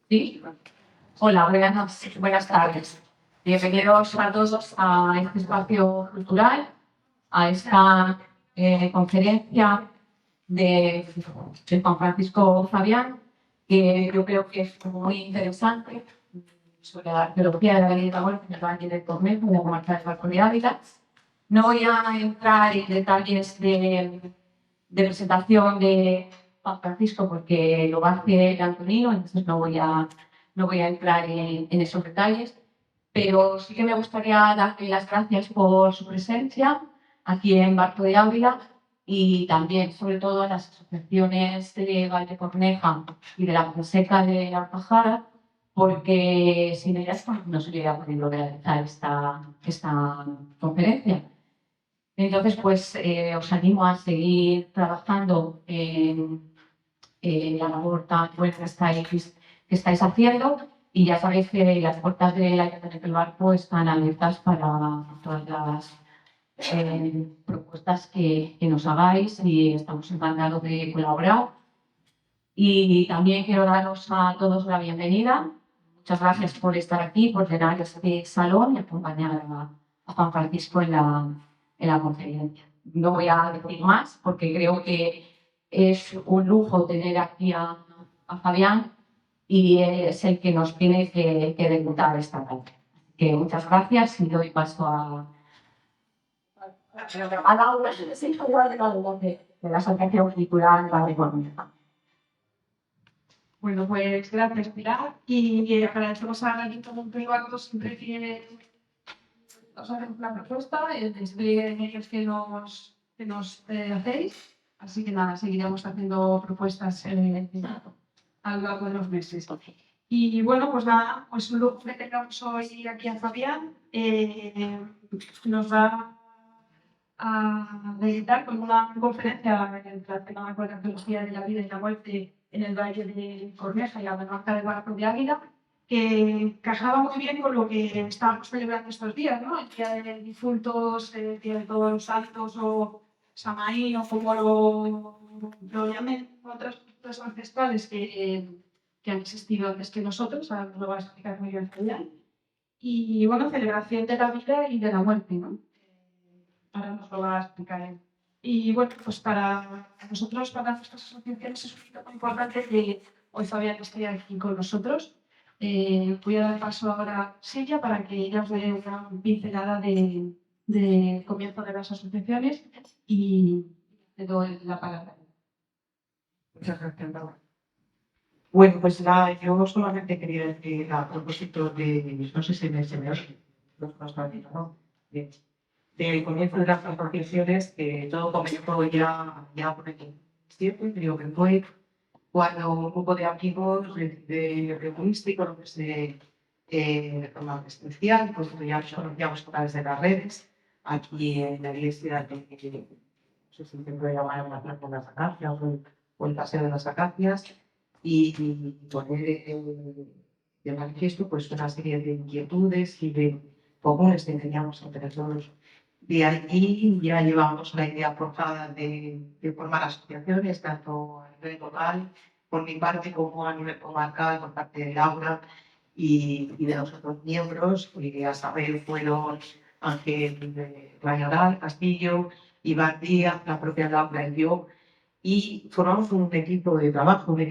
Sí. Hola, buenas tardes. Bienvenidos a todos a este espacio cultural, a esta conferencia de, de Juan Francisco Fabián, que yo creo que es muy interesante sobre la arqueología de la Galleta Golf en el Valle del Tormento, de la comarca del Barco de Ávila. No voy a entrar en detalles de presentación de Juan Francisco porque lo va a hacer Antonio, entonces no voy a entrar en esos detalles, pero sí que me gustaría darle las gracias por su presencia aquí en Barco de Ávila y también, sobre todo, a las asociaciones de Valdecorneja y de la Fonseca de Alfajara, porque sin ellas no se hubiera podido realizar esta conferencia. Entonces, pues os animo a seguir trabajando en la labor tan buena que estáis haciendo y ya sabéis que las puertas del Ayuntamiento del Barco están abiertas para todas las propuestas que nos hagáis y estamos encantados de colaborar. Y también quiero daros a todos la bienvenida. Muchas gracias por estar aquí, por llenar este salón y acompañar a Juan Francisco en la conferencia. No voy a decir más porque creo que es un lujo tener aquí a Fabián y es el que nos tiene que debutar esta tarde. Que muchas gracias y doy paso a Laura de la Asociación Cultural Padre Corneja. Bueno, pues gracias, Pilar. Y agradecemos a Ayuntamiento de Barco siempre que nos hacen una propuesta, el despliegue de medios que nos hacéis. Así que nada, seguiremos haciendo propuestas a lo largo de los meses. Y bueno, pues nada, pues un lujo que tengamos hoy aquí a Fabián. Nos va a dedicar con una conferencia relacionada con la arqueología de la vida y la muerte en el Valle de Corneja y la comarca del Barco de Águila, que encajaba muy bien con lo que estábamos celebrando estos días, ¿no? El Día de Difuntos, el Día de Todos los Santos o Samaí o como lo llamen otras culturas ancestrales que han existido antes que nosotros, ahora nos lo va a explicar muy bien Fabián. Y bueno, celebración de la vida y de la muerte, ¿no? Ahora nos lo va a explicar él. Y bueno, pues para nosotros, para nuestras asociaciones, es un hito muy importante que hoy Fabián esté aquí con nosotros. Voy a dar paso ahora a Silvia para que ella os dé una pincelada de comienzo de las asociaciones y te doy la palabra. Muchas gracias, Laura. Bueno, pues nada, yo solamente quería decir a propósito de, no sé si me oye, ¿no? Del comienzo de las asociaciones, que todo comenzó ya por el 7, creo que fue, cuando un grupo de amigos de reunirse y conocerse de forma presencial, pues ya nos conocíamos a través de las redes, aquí en la iglesia de, no sé si siempre llamaban la Plaza de las Acacias o el Paseo de las Acacias, y poner de manifiesto pues una serie de inquietudes y de comunes que teníamos entre todos. De allí ya llevamos la idea forjada de formar asociaciones, tanto a nivel local, por mi parte, como a nivel comarcal, por parte de Laura y de los otros miembros, que a saber fueron Ángel Rayoral, Castillo, Iván Díaz, la propia Laura y yo, y formamos un equipo de trabajo, que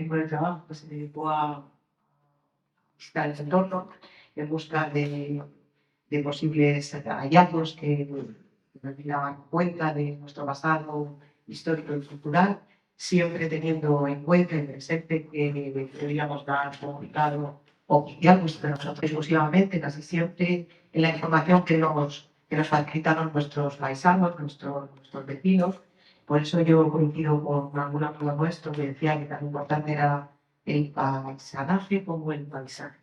se dedicó a buscar el entorno en busca de posibles hallazgos que nos daban cuenta de nuestro pasado histórico y cultural, siempre teniendo en cuenta y presente que deberíamos dar comunicado oficial, pues, pero no exclusivamente, casi siempre en la información que nos facilitaron nuestros paisanos, nuestros vecinos. Por eso yo coincido con algún amigo nuestro que decía que tan importante era el paisanaje como el paisaje,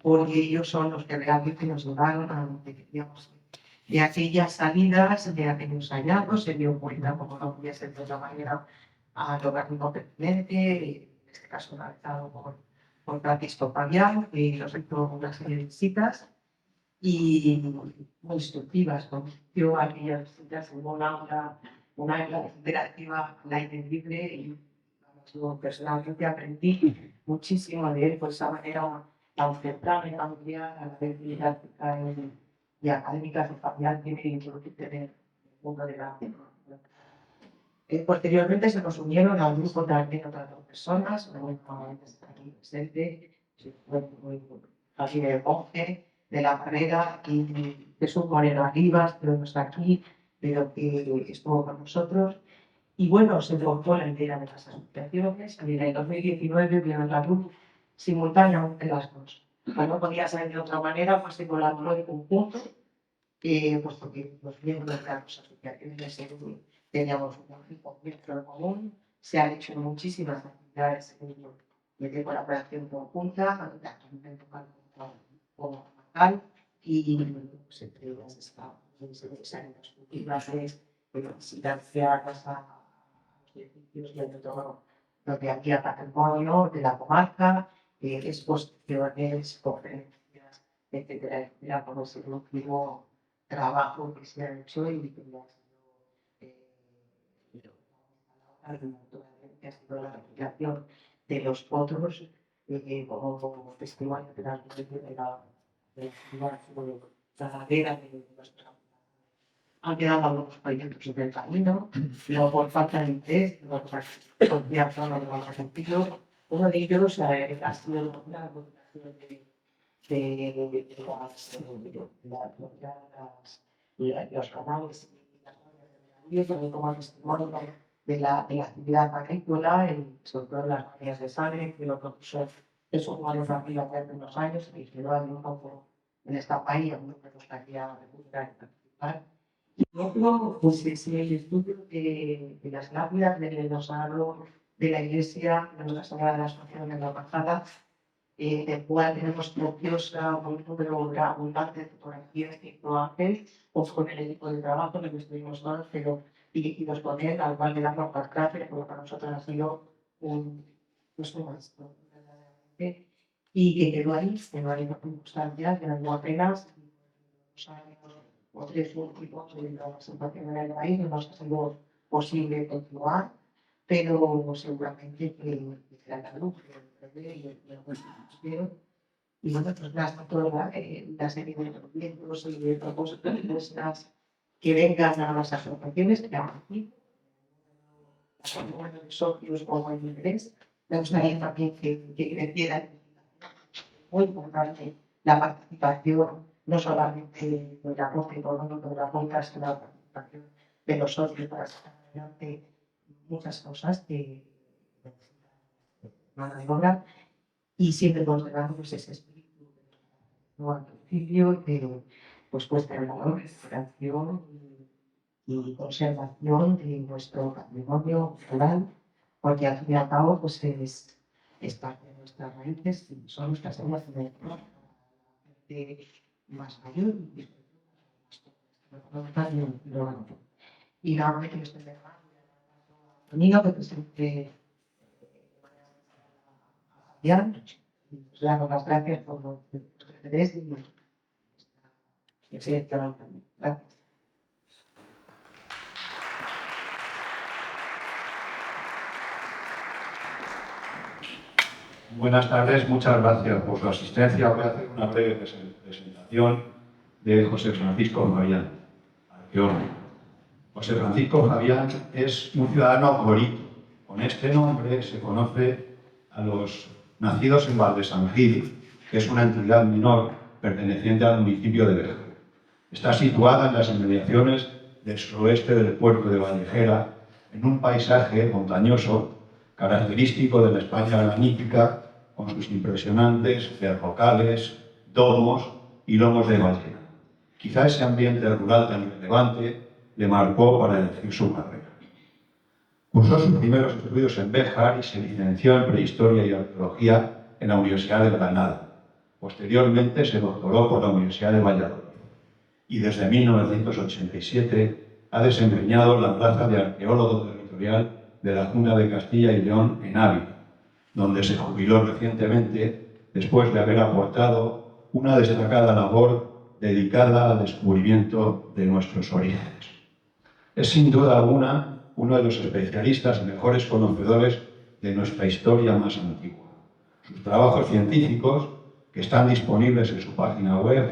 porque ellos son los que realmente nos llevaron a donde queríamos ir. De aquellas salidas, de aquellos hallazgos, se dio cuenta, como no podía ser de otra manera, al organismo pertinente, en este caso organizado por Francisco Fabián, que nos hizo una serie de visitas y muy instructivas. Convirtió aquellas visitas en una interactiva al aire libre y yo personalmente aprendí muchísimo de él por esa manera tan cercana y familiar a la vez didáctica y académica que familiar tiene que tener en el mundo de la tecnología. Posteriormente se nos unieron a un grupo también de otras dos personas, una está aquí presente, Javier Monge, de la carrera, y Jesús Moreno Arribas, que no está aquí, pero que estuvo con nosotros. Y bueno, se formó la idea de las asociaciones y en el 2019 vieron la luz simultáneamente las dos. Pues no podía ser de otra manera, pues se colaboró en conjunto, puesto que los miembros de las asociaciones teníamos un encuentro en común, se han hecho muchísimas actividades de colaboración conjunta, actualmente como tal, y pues, entre ellas está clases, visitarse a casa, edificios y todo lo que había patrimonio de la comarca, exposiciones, conferencias, etcétera, etcétera, por ese último trabajo que se ha hecho y que ha sido la replicación de los potros como festival de la ganadera de nuestra. Han quedado algunos proyectos en el camino, luego por falta de interés, no lo sentido. Uno de ellos ha sido la publicación de los canales y también como testimonio de la actividad agrícola, sobre todo las manías de sangre, que lo propuso Jesús Mario Familia hace unos años, y que lo ha un poco en esta país, a mí me gustaría recuperar y participar. Y luego, pues es el estudio de las lápidas del dosado de la Iglesia de Nuestra Señora de la Asunción en la Pasada, del cual tenemos preciosa, un número abundante de fotografías que hizo Ángel, pues con el equipo de trabajo que estuvimos todos, pero dirigidos con él, al cual le damos por gracias, porque para nosotros ha sido un maestro, verdaderamente, y que quedó ahí con circunstancias, que no apenas 2 años o 3 últimos de la situación en el país, no nos ha sido posible continuar, pero seguramente que será la luz, y bueno, pues toda la serie de proyectos y de propuestas que vengan a las asociaciones que hagan aquí, de socios como el interés, me gustaría también que creciera muy importante la participación, no solamente del aporte económico de la junta, sino la participación de los socios para sacar adelante muchas cosas que van a lograr, y siempre conservando pues, ese espíritu al principio de pues, puesta en valor, restauración y conservación de nuestro patrimonio cultural, porque al fin y al cabo pues, es parte de nuestras raíces y son nuestras formas de más mayor y la que estoy dejando que presente ya, os damos las gracias por los interés y seguir trabajando. Gracias. Buenas tardes, muchas gracias por su asistencia. Voy a hacer una breve presentación de José Francisco Fabián, arqueólogo. José Francisco Fabián es un ciudadano gorito. Con este nombre se conoce a los nacidos en Valdesan Gil, que es una entidad menor perteneciente al municipio de Béjar. Está situada en las inmediaciones del suroeste del puerto de Vallejera, en un paisaje montañoso característico de la España granítica, con sus impresionantes berrocales, domos y lomos de ballena. Quizá ese ambiente rural tan relevante le marcó para elegir su carrera. Cursó sus primeros estudios en Béjar y se licenció en Prehistoria y Arqueología en la Universidad de Granada. Posteriormente se doctoró por la Universidad de Valladolid y desde 1987 ha desempeñado la plaza de arqueólogo territorial de la Junta de Castilla y León en Ávila, donde se jubiló recientemente después de haber aportado una destacada labor dedicada al descubrimiento de nuestros orígenes. Es sin duda alguna uno de los especialistas y mejores conocedores de nuestra historia más antigua. Sus trabajos científicos, que están disponibles en su página web,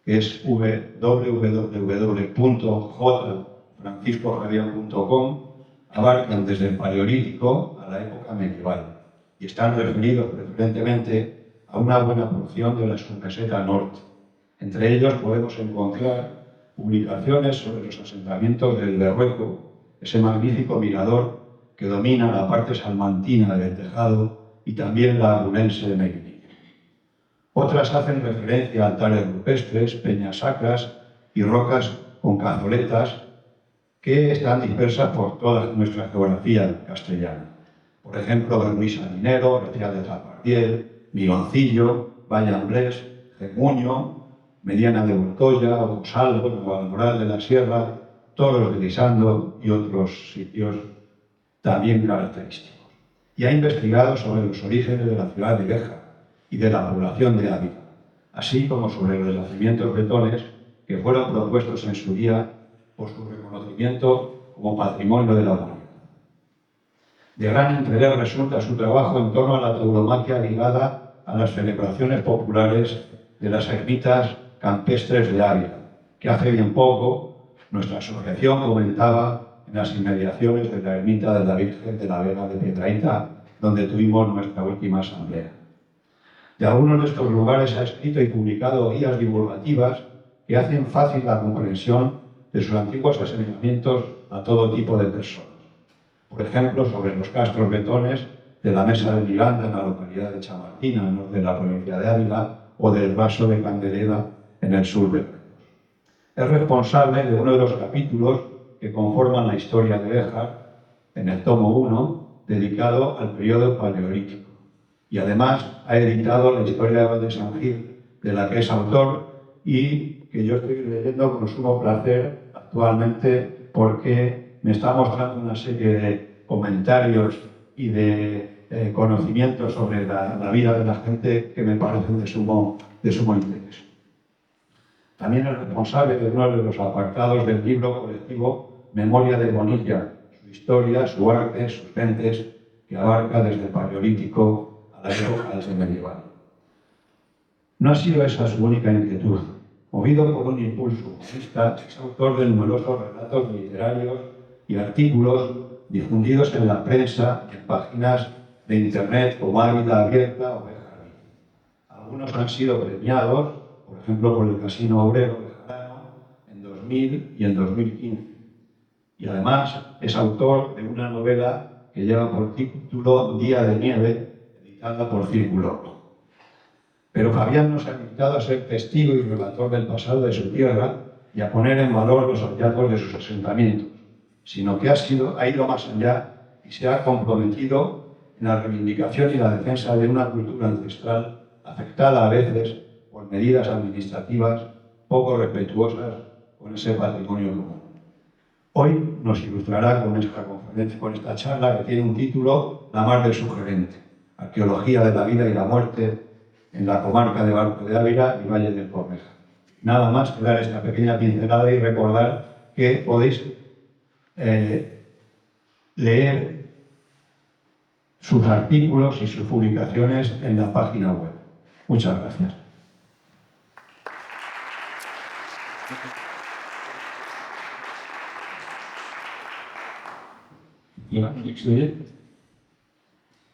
que es www.jfranciscojavian.com, abarcan desde el Paleolítico a la época medieval y están referidos preferentemente a una buena porción de la submeseta norte. Entre ellos podemos encontrar publicaciones sobre los asentamientos del Berrueco, ese magnífico mirador que domina la parte salmantina del Tejado y también la abulense de Mequinenza. Otras hacen referencia a altares rupestres, peñas sacras y rocas con cazoletas que están dispersas por toda nuestra geografía castellana. Por ejemplo, Bernuy Salinero, Real de Zapardiel, Migoncillo, Valle Ambrés, Cemuño, Mediana de Montoya, Osalvo, Navalmoral de la Sierra, Toros de Lisando y otros sitios también característicos. Y ha investigado sobre los orígenes de la ciudad de Béjar y de la población de Ávila, así como sobre los yacimientos bretones que fueron propuestos en su día por su reconocimiento como patrimonio de la humanidad. De gran interés resulta su trabajo en torno a la tauromaquia ligada a las celebraciones populares de las ermitas campestres de Ávila, que hace bien poco nuestra asociación comentaba en las inmediaciones de la ermita de la Virgen de la Vega de Piedrahita, donde tuvimos nuestra última asamblea. De algunos de estos lugares ha escrito y publicado guías divulgativas que hacen fácil la comprensión de sus antiguos asentamientos a todo tipo de personas. Por ejemplo, sobre los castros bretones de la Mesa de Miranda en la localidad de Chamartín, al norte de la provincia de Ávila, o del Vaso de Candeleda en el sur de Burgos. Es responsable de uno de los capítulos que conforman la historia de Béjar, en el tomo 1, dedicado al periodo paleolítico. Y además ha editado la historia de San Gil, de la que es autor y que yo estoy leyendo con sumo placer actualmente porque me está mostrando una serie de comentarios y de conocimientos sobre la vida de la gente que me parecen de sumo interés. También es responsable de uno de los apartados del libro colectivo Memoria de Bonilla, su historia, su arte, sus gentes, que abarca desde el Paleolítico a la época del medieval. No ha sido esa su única inquietud. Movido por un impulso humanista, es autor de numerosos relatos literarios y artículos difundidos en la prensa y en páginas de Internet como Ávila Abierta o Béjar. Algunos han sido premiados, por ejemplo, por el Casino Obrero Bejarano en 2000 y en 2015. Y además es autor de una novela que lleva por título Día de Nieve, editada por Círculo. Pero Fabián nos ha invitado a ser testigo y relator del pasado de su tierra y a poner en valor los hallazgos de sus asentamientos, sino que ha ido más allá y se ha comprometido en la reivindicación y la defensa de una cultura ancestral afectada a veces por medidas administrativas poco respetuosas con ese patrimonio común. Hoy nos ilustrará con esta conferencia, con esta charla que tiene un título la más de sugerente: Arqueología de la vida y la muerte en la comarca de Barco de Ávila y Valle del Corneja. Nada más que dar esta pequeña pincelada y recordar que podéis leer sus artículos y sus publicaciones en la página web. Muchas gracias.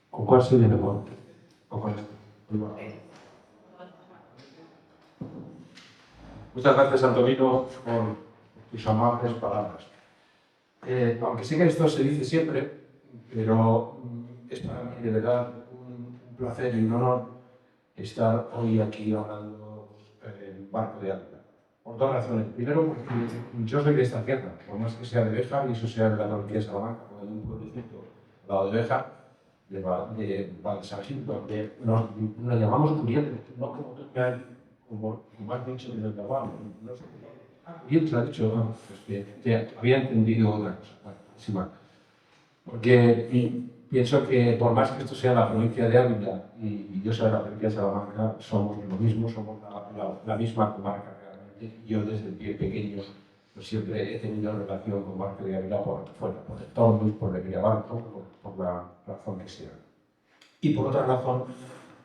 ¿Con cuál sería mejor? ¿O con este? Muchas gracias, Antonino, por tus amables palabras. Aunque sé que esto se dice siempre, pero es para mí de verdad un placer y un honor estar hoy aquí hablando en Barco de Ávila. Por dos razones. Primero, porque yo soy de esta tierra, por más que sea de Béjar y eso sea de la provincia de Salamanca, o de un pueblecito al lado de Béjar, de Valsagín, donde nos llamamos Curiel, no como tú como has dicho en el trabajo. No sé. Bien, te lo has dicho, no, pues que había entendido otra cosa. Bueno, sin más. Porque pienso que por más que esto sea la provincia de Ávila y yo sea la provincia de Salamanca, somos lo mismo, somos la misma comarca realmente. Yo desde pie pequeño pues siempre he tenido relación con Barco de Ávila por el Tormes, por el Villabarco, por por la razón que sea. Y por otra razón,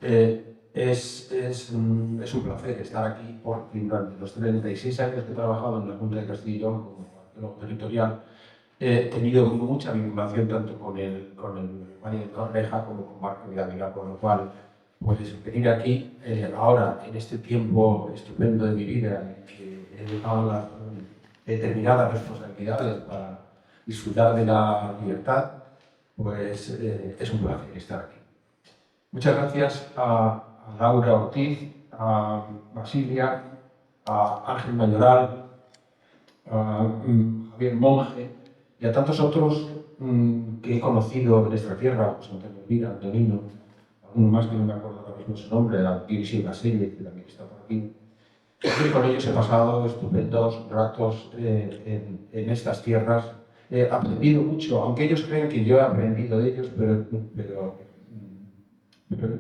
es un placer estar aquí porque durante los 36 años que he trabajado en la Junta de Castilla y León como arqueólogo territorial, he tenido mucha vinculación tanto con el Valle de Torreja como con Marco de Ávila, con lo cual, pues venir aquí ahora, en este tiempo estupendo de mi vida, en que he dejado las determinadas responsabilidades para disfrutar de la libertad, pues es un placer estar aquí. Muchas gracias a Laura Ortiz, a Basilia, a Ángel Mayoral, a Javier Monge y a tantos otros que he conocido en nuestra tierra, pues Antonio Elvira, Antonino, alguno más que no me acuerdo ahora mismo su nombre, a Iris Basile, que también está por aquí. Y con ellos he pasado estupendos ratos en estas tierras. He aprendido mucho, aunque ellos creen que yo he aprendido de ellos, pero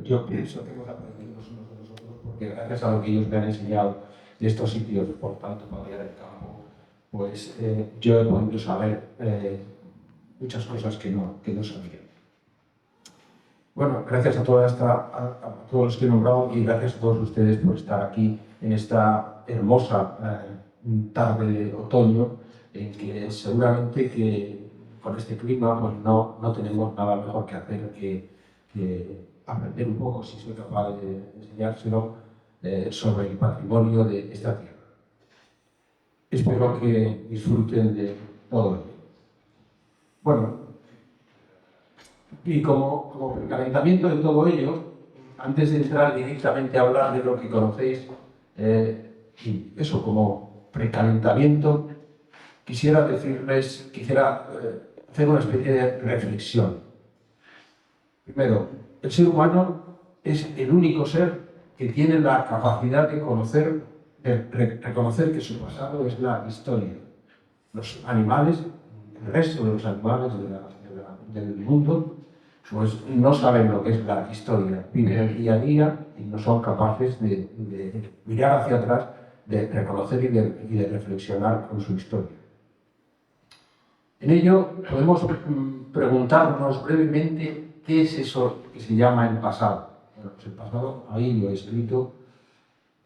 yo pienso que hemos aprendido los unos de los otros, porque gracias a lo que ellos me han enseñado de estos sitios, por tanto, para ir al campo, pues yo he podido saber muchas cosas que no sabía. Bueno, gracias a todos los que he nombrado y gracias a todos ustedes por estar aquí en esta hermosa tarde de otoño, en que seguramente que con este clima pues no tenemos nada mejor que hacer que aprender un poco, si soy capaz de enseñárselo, sobre el patrimonio de esta tierra. Espero que disfruten de todo ello. Bueno, y como precalentamiento de todo ello, antes de entrar directamente a hablar de lo que conocéis, y eso como precalentamiento, quisiera hacer una especie de reflexión. Primero, el ser humano es el único ser que tiene la capacidad de reconocer que su pasado es la historia. Los animales, el resto de los animales del mundo, pues no saben lo que es la historia. Viven el día a día y no son capaces de mirar hacia atrás, de reconocer y de reflexionar con su historia. En ello podemos preguntarnos brevemente qué es eso que se llama el pasado. Bueno, pues el pasado, ahí lo he escrito,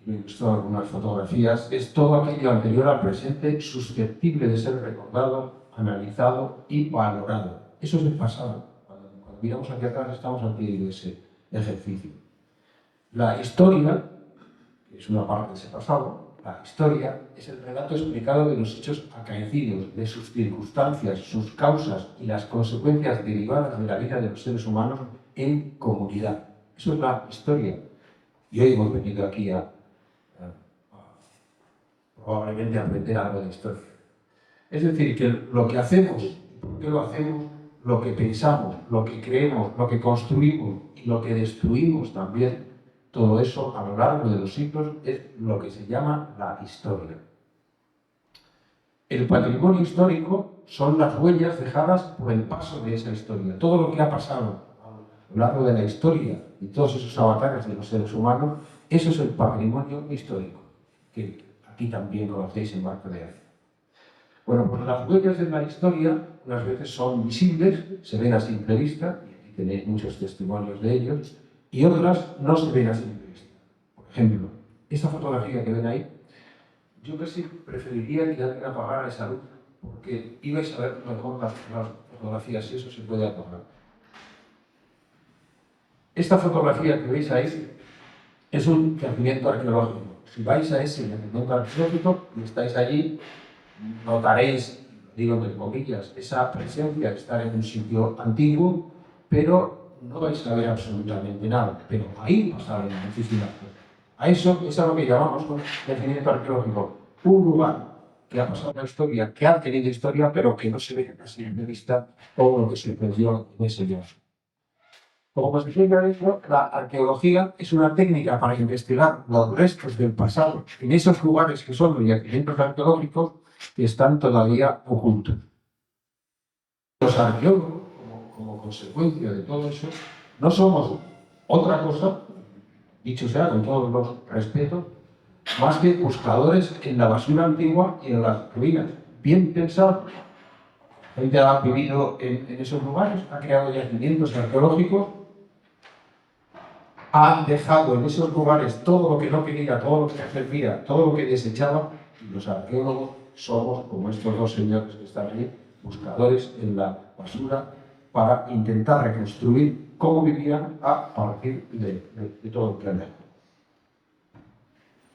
y he visto algunas fotografías, es todo aquello anterior al presente susceptible de ser recordado, analizado y valorado. Eso es el pasado. Cuando miramos hacia atrás estamos haciendo ese ejercicio. La historia, que es una parte de ese pasado, la historia es el relato explicado de los hechos acaecidos, de sus circunstancias, sus causas y las consecuencias derivadas de la vida de los seres humanos en comunidad. Eso es la historia. Y hoy hemos venido aquí probablemente a aprender algo de historia. Es decir, que lo que hacemos, por qué lo hacemos, lo que pensamos, lo que creemos, lo que construimos y lo que destruimos también, todo eso a lo largo de los siglos es lo que se llama la historia. El patrimonio histórico son las huellas dejadas por el paso de esa historia. Todo lo que ha pasado a lo largo de la historia y todos esos avatares de los seres humanos, eso es el patrimonio histórico, que aquí también conocéis en Marco de Ávila. Bueno, pues las huellas de la historia unas veces son visibles, se ven a simple vista, y aquí tenéis muchos testimonios de ellos, y otras no se ven a simple vista. Por ejemplo, esta fotografía que ven ahí, yo casi preferiría que alguien apagara esa luz, porque ibais a ver mejor las fotografías si eso se puede apagar. Esta fotografía que veis ahí es un yacimiento arqueológico. Si vais a ese yacimiento arqueológico y estáis allí, notaréis, digo entre comillas, esa presencia de estar en un sitio antiguo, pero no vais a ver absolutamente nada. Pero ahí pasaron muchísimas cosas. A eso es a lo que llamamos yacimiento arqueológico. Un lugar que ha pasado la historia, que ha tenido historia, pero que no se ve casi de vista todo lo que sucedió en ese lugar. Como consecuencia de ello, la arqueología es una técnica para investigar los restos del pasado en esos lugares que son los yacimientos arqueológicos que están todavía ocultos. Los arqueólogos, como consecuencia de todo eso, no somos otra cosa, dicho sea con todos los respetos, más que buscadores en la basura antigua y en las ruinas. Bien pensados, La gente ha vivido en esos lugares, ha creado yacimientos arqueológicos, ha dejado en esos lugares todo lo que no quería, todo lo que no servía, todo lo que desechaba, y los arqueólogos somos, como estos dos señores que están allí, buscadores en la basura para intentar reconstruir cómo vivían a partir de todo el planeta.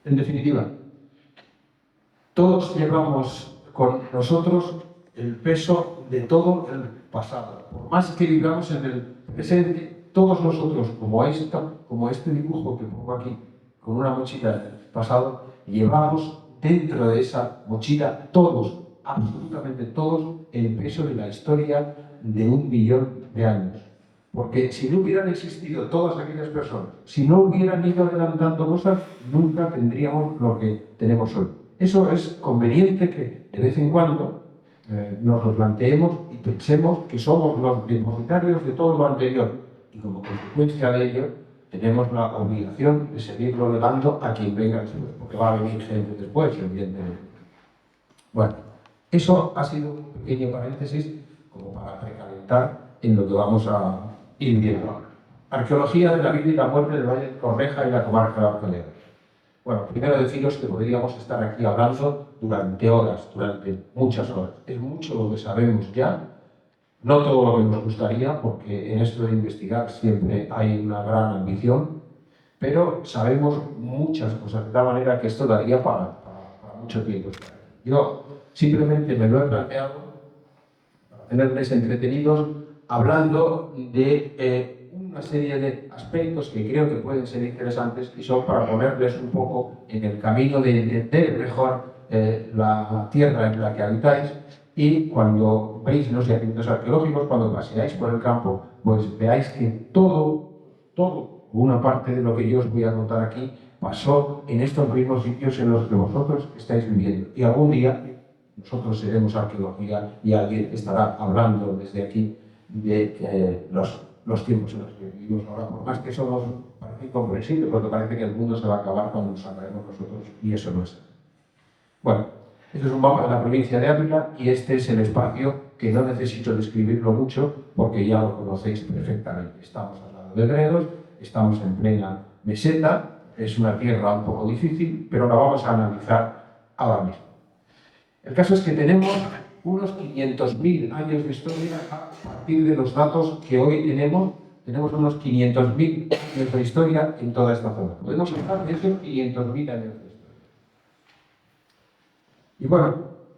En definitiva, todos llevamos con nosotros el peso de todo el pasado. Por más que vivamos en el presente, todos nosotros, como este dibujo que pongo aquí, con una mochila del pasado, llevamos dentro de esa mochila todos, absolutamente todos, el peso de la historia de 1 millón de años. Porque si no hubieran existido todas aquellas personas, si no hubieran ido adelantando cosas, nunca tendríamos lo que tenemos hoy. Eso es conveniente que de vez en cuando nos lo planteemos y pensemos que somos los depositarios de todo lo anterior. Y como consecuencia de ello, tenemos la obligación de seguirlo legando a quien venga después, porque va a venir gente después, evidentemente. Bueno, eso ha sido un pequeño paréntesis como para recalentar en lo que vamos a ir viendo ahora. Arqueología de la vida y la muerte del Valle de Corneja y la comarca de Arcelera. Bueno, primero deciros que podríamos estar aquí hablando durante horas, durante muchas horas. Es mucho lo que sabemos ya, no todo lo que nos gustaría, porque en esto de investigar siempre hay una gran ambición, pero sabemos muchas cosas, de tal manera que esto daría para mucho tiempo. Yo simplemente me lo he planteado para tenerles entretenidos, hablando de una serie de aspectos que creo que pueden ser interesantes y son para ponerles un poco en el camino de entender mejor la tierra en la que habitáis, y cuando veis los yacimientos arqueológicos, cuando paseáis por el campo, pues veáis que todo, una parte de lo que yo os voy a contar aquí, pasó en estos mismos sitios en los que vosotros estáis viviendo. Y algún día nosotros seremos arqueología y alguien estará hablando desde aquí de los tiempos en los que vivimos ahora, por más que eso parece incomprensible, porque parece que el mundo se va a acabar cuando nos acabemos nosotros, y eso no es así. Bueno, este es un mapa de la provincia de Ávila y este es el espacio que no necesito describirlo mucho porque ya lo conocéis perfectamente. Estamos al lado de Gredos, estamos en plena meseta, es una tierra un poco difícil, pero la vamos a analizar ahora mismo. El caso es que tenemos unos 500.000 años de historia a partir de los datos que hoy tenemos. Tenemos unos 500.000 años de historia en toda esta zona. Podemos hablar de esos 500.000 años de historia. Y bueno,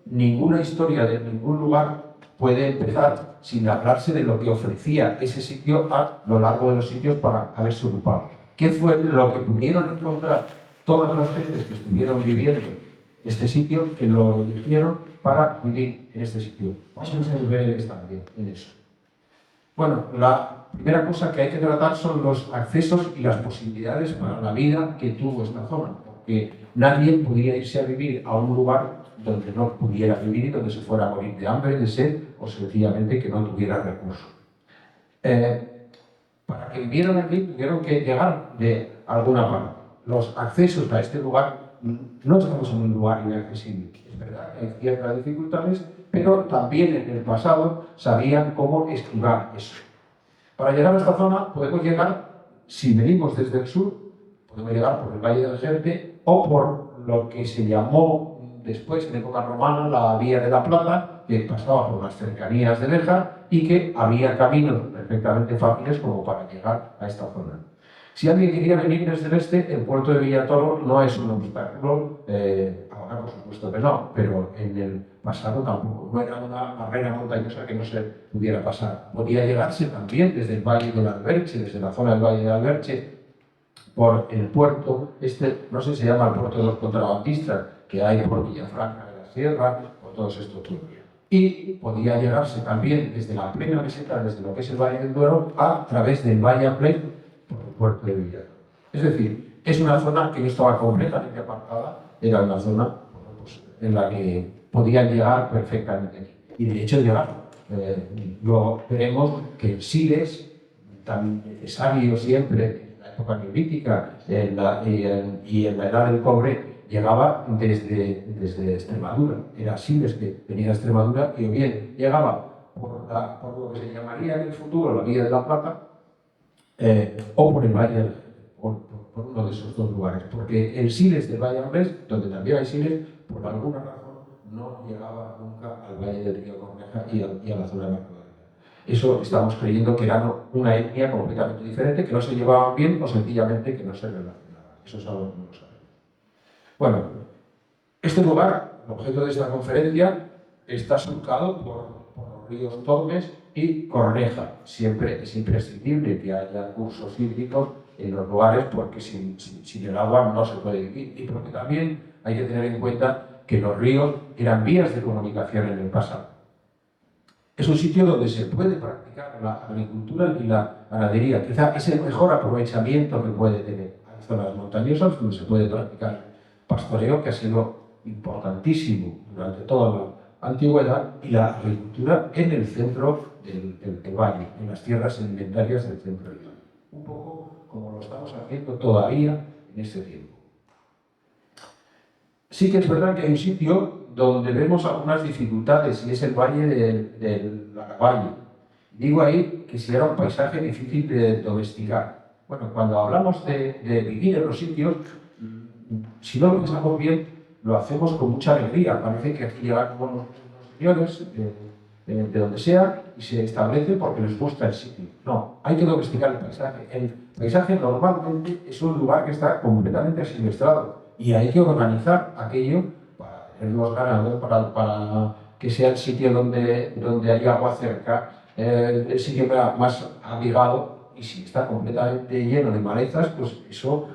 ninguna historia de ningún lugar puede empezar sin hablarse de lo que ofrecía ese sitio a lo largo de los sitios para haberse ocupado. ¿Qué fue lo que pudieron encontrar todas las gentes que estuvieron viviendo este sitio, que lo eligieron para vivir en este sitio? Vamos a ver también en eso. Bueno, la primera cosa que hay que tratar son los accesos y las posibilidades para la vida que tuvo esta zona, porque nadie podía irse a vivir a un lugar donde no pudiera vivir y donde se fuera a morir de hambre, de sed o sencillamente que no tuviera recursos. Para que vivieran aquí tuvieron que llegar de alguna parte. Los accesos a este lugar, no estamos en un lugar inaccesible. Es verdad que hay ciertas dificultades, pero también en el pasado sabían cómo esquivar eso. Para llegar a esta zona podemos llegar, si venimos desde el sur, podemos llegar por el Valle del Jerte o por lo que se llamó después, en época romana, la Vía de la Plata, que pasaba por las cercanías de Béjar y que había caminos perfectamente fáciles como para llegar a esta zona. Si alguien quería venir desde el este, el puerto de Villatoro no es un obstáculo, ahora por supuesto que no, pero en el pasado tampoco. No era una barrera montañosa que no se pudiera pasar. Podía llegarse también desde el Valle del Alberche, desde la zona del Valle del Alberche, por el puerto, no sé si se llama el puerto de los contrabandistas, que hay por Villafranca de la Sierra, por todos estos pueblos. Y podía llegarse también desde la plena meseta, desde lo que es el Valle del Duero, a través del Valle Aplén, por el puerto de Villatoro. Es decir, es una zona que no estaba completamente apartada, era una zona pues, en la que podían llegar perfectamente. Y de hecho llegaron. Luego veremos que el Siles, tan necesario siempre en la época neolítica y en la edad del cobre, llegaba desde Extremadura. Era Siles que venía de Extremadura y o bien llegaba por lo que se llamaría en el futuro la Vía de la Plata, o por el Valle del Jerte, por uno de esos dos lugares, porque el Siles del Valle Ambrés, donde también hay Siles, por alguna razón no llegaba nunca al Valle del Río Corneja y a la zona de Barco de Ávila. Eso estamos creyendo que eran una etnia completamente diferente, que no se llevaban bien o sencillamente que no se relacionaban. Eso es algo que no lo sabemos. Bueno, este lugar, el objeto de esta conferencia, está surcado por los ríos Tormes y Corneja. Siempre es imprescindible que haya cursos hídricos en los lugares porque sin el agua no se puede vivir. Y porque también hay que tener en cuenta que los ríos eran vías de comunicación en el pasado. Es un sitio donde se puede practicar la agricultura y la ganadería. Quizá es el mejor aprovechamiento que puede tener. Hay zonas montañosas donde se puede practicar pastoreo, que ha sido importantísimo durante toda la antigüedad, y la agricultura en el centro del valle, en las tierras sedimentarias del centro del valle. Un poco como lo estamos haciendo todavía en este tiempo. Sí que es verdad que hay un sitio donde vemos algunas dificultades y es el valle del Aravalle. Digo ahí que si era un paisaje difícil de domesticar. Bueno, cuando hablamos de vivir en los sitios, si no lo pensamos bien, lo hacemos con mucha alegría. Parece que aquí llegan unos señores de donde sea y se establece porque les gusta el sitio. No, hay que domesticar el paisaje. El paisaje normalmente es un lugar que está completamente asilvestrado y hay que organizar aquello para tener los ganados, para que sea el sitio donde hay agua cerca, el sitio más abrigado, y si está completamente lleno de malezas, pues eso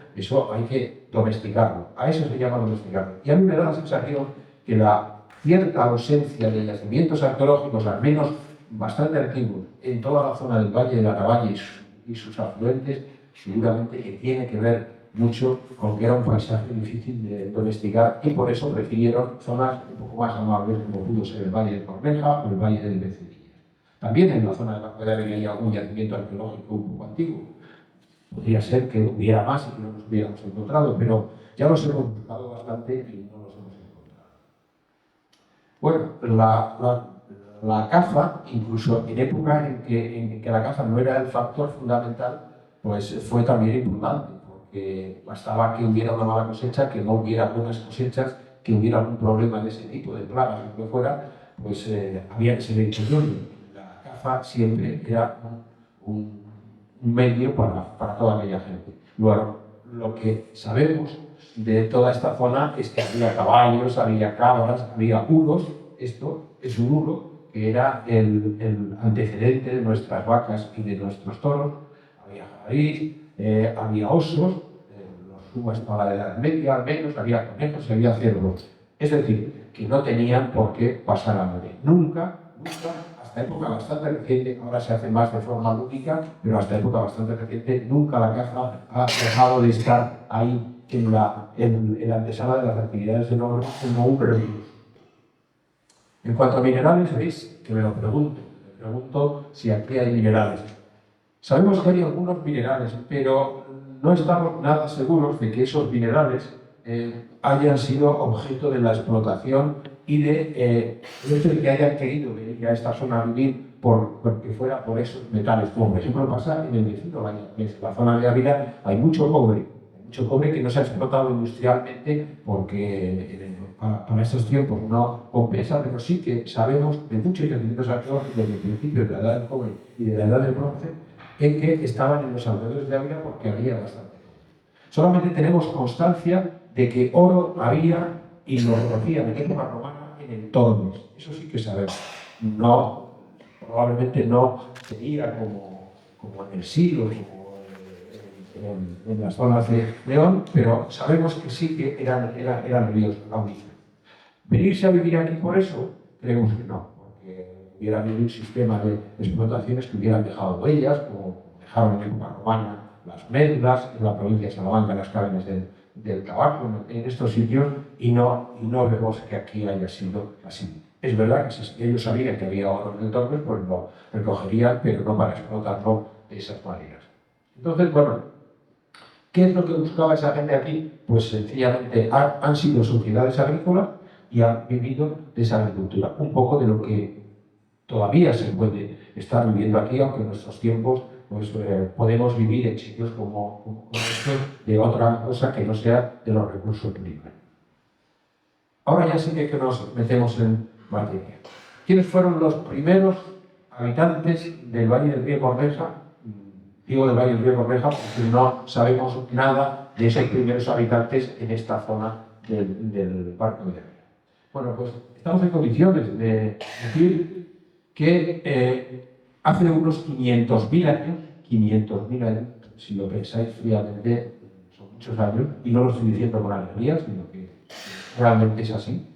hay que domesticarlo. A eso se llama domesticarlo. Y a mí me da la sensación que la cierta ausencia de yacimientos arqueológicos, al menos bastante antiguos, en toda la zona del Valle del Aravalle y sus afluentes, seguramente que tiene que ver mucho con que era un paisaje difícil de domesticar y por eso prefirieron zonas un poco más amables como pudo ser el Valle de Corneja o el Valle del Becerrillas. También en la zona de Barco de Ávila hay algún yacimiento arqueológico un poco antiguo. Podría ser que hubiera más y que no los hubiéramos encontrado, pero ya los hemos buscado bastante y no los hemos encontrado. Bueno, la caza, incluso en época en que la caza no era el factor fundamental, pues fue también importante, porque bastaba que hubiera una mala cosecha, que no hubiera buenas cosechas, que hubiera algún problema de ese tipo, de plagas o lo que fuera, pues había que ser intervenido. La caza siempre era un medio para toda aquella gente. Luego, lo que sabemos de toda esta zona es que había caballos, había cabras, había uros. Esto es un uro que era el antecedente de nuestras vacas y de nuestros toros. Había jabalís, había osos, los hubo hasta la Edad Media al menos, había conejos y había cerdos. Es decir, que no tenían por qué pasar hambre. Nunca, hasta época bastante reciente, ahora se hace más de forma lúdica, pero hasta época bastante reciente, nunca la caza ha dejado de estar ahí en la antesala de las actividades del hombre como un recurso. En cuanto a minerales, veis que me pregunto si aquí hay minerales. Sabemos que hay algunos minerales, pero no estamos nada seguros de que esos minerales hayan sido objeto de la explotación y de que hayan querido venir a esta zona a vivir porque fuera por esos metales. Como por ejemplo pasa en el vecino Valle. En la zona de Ávila hay mucho cobre que no se ha explotado industrialmente porque para estos tiempos no compensa, pero sí que sabemos de muchos yacimientos arqueológicos desde el principio de la edad del cobre y de la edad del bronce en que estaban en los alrededores de Ávila porque había bastante. Solamente tenemos constancia de que oro había y lo conocían en época romana en el Tormes. Eso sí que sabemos. No, probablemente no sería como en el siglo, en las zonas de León, pero sabemos que sí que eran ríos auríferos. ¿Venirse a vivir aquí por eso? Creemos que no, porque hubiera habido un sistema de explotaciones que hubieran dejado huellas, como dejaron en época romana las medlas, en la provincia de Salamanca las cávenes del tabaco, en estos sitios, y no vemos que aquí haya sido así. Es verdad que si ellos sabían que había oro en el Tormes, pues lo recogerían, pero no para explotarlo de esas maneras. Entonces, bueno, ¿qué es lo que buscaba esa gente aquí? Pues sencillamente han sido sociedades agrícolas y han vivido de esa agricultura. Un poco de lo que todavía se puede estar viviendo aquí, aunque en nuestros tiempos pues, podemos vivir en sitios como estos de otra cosa que no sea de los recursos libres. Ahora ya sí que nos metemos en materia. ¿Quiénes fueron los primeros habitantes del Valle del Río Corneja? Digo del Valle del Río Corneja porque no sabemos nada de esos primeros habitantes en esta zona del Parque de Río. Bueno, pues estamos en condiciones de decir que hace unos 500.000 años, si lo pensáis fríamente, son muchos años, y no lo estoy diciendo con alegría, sino que realmente es así,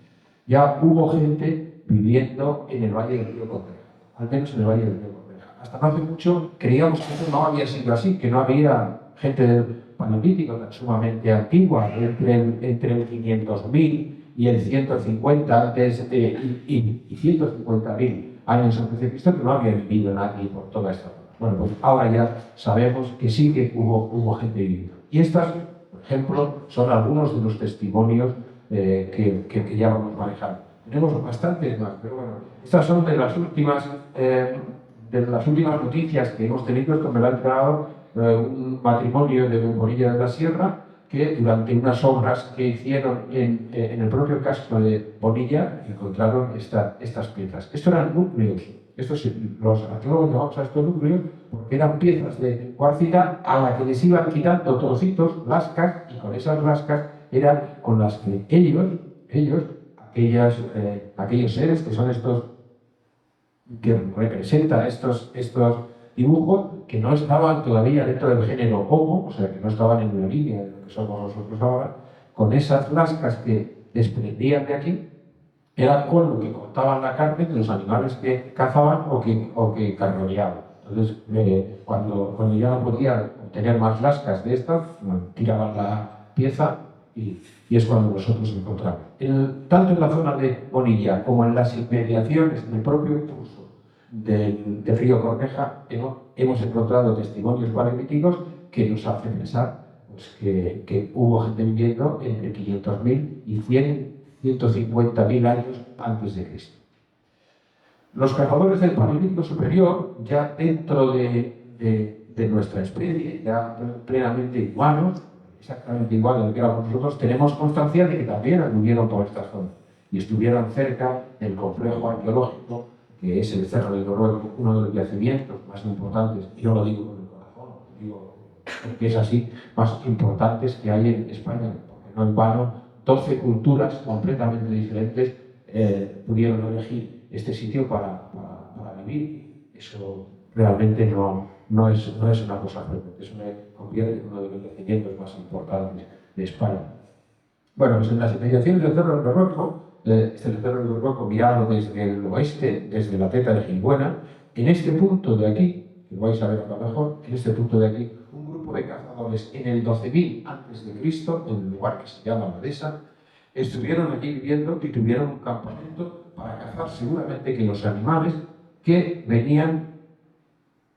ya hubo gente viviendo en el Valle del Río Corneja, al menos en el Valle del Río Corneja. Hasta no hace mucho creíamos que eso no había sido así, que no había gente del Paleolítico tan sumamente antigua, entre el 500.000 y el 150 antes y 150.000 años antes de Cristo, que no había vivido nadie por toda esta zona. Bueno, pues ahora ya sabemos que sí que hubo gente viviendo. Y estas, por ejemplo, son algunos de los testimonios que ya vamos manejando. Tenemos bastantes más, pero bueno, estas son de las últimas noticias que hemos tenido. Esto me lo ha entregado un matrimonio de Memorilla de la Sierra, que durante unas obras que hicieron en el propio casco de Bonilla encontraron estas piezas. Estos eran núcleos. Los arqueólogos llamamos a estos núcleos porque eran piezas de cuarcita a las que les iban quitando trocitos, lascas, y con esas lascas eran con las que aquellos seres que son estos, que representan estos dibujos, que no estaban todavía dentro del género Homo, o sea, que no estaban en la línea de lo que somos nosotros ahora, con esas lascas que desprendían de aquí, era con lo que cortaban la carne de los animales que cazaban o que carroñaban. Entonces, cuando ya no podían obtener más lascas de estas, tiraban la pieza y es cuando nosotros encontramos. Tanto en la zona de Bonilla como en las inmediaciones del propio curso del río Corneja hemos encontrado testimonios paleolíticos que nos hacen pensar pues, que hubo gente viviendo entre 500.000 y 150.000 años antes de Cristo. Los cazadores del Paleolítico Superior, ya dentro de nuestra especie, ya plenamente humanos, exactamente igual a lo que éramos nosotros, tenemos constancia de que también anduvieron por esta zona y estuvieron cerca del complejo arqueológico que es el Cerro del Noruego, uno de los yacimientos más importantes, y no lo digo con el corazón, lo digo porque es así, más importantes que hay en España, porque no en vano 12 culturas completamente diferentes pudieron elegir este sitio para vivir. Eso realmente no es una cosa frecuente, eso me convierte en uno de los yacimientos más importantes de España. Bueno, pues en las inmediaciones del Cerro del Noruego, este Cerro del Noruego mirado desde el oeste, desde la Teta de Jimbuena, en este punto de aquí, que lo vais a ver acá mejor, en este punto de aquí, un grupo de cazadores en el 12.000 a.C., en un lugar que se llama La Dehesa, estuvieron allí viviendo y tuvieron un campamento para cazar seguramente que los animales que venían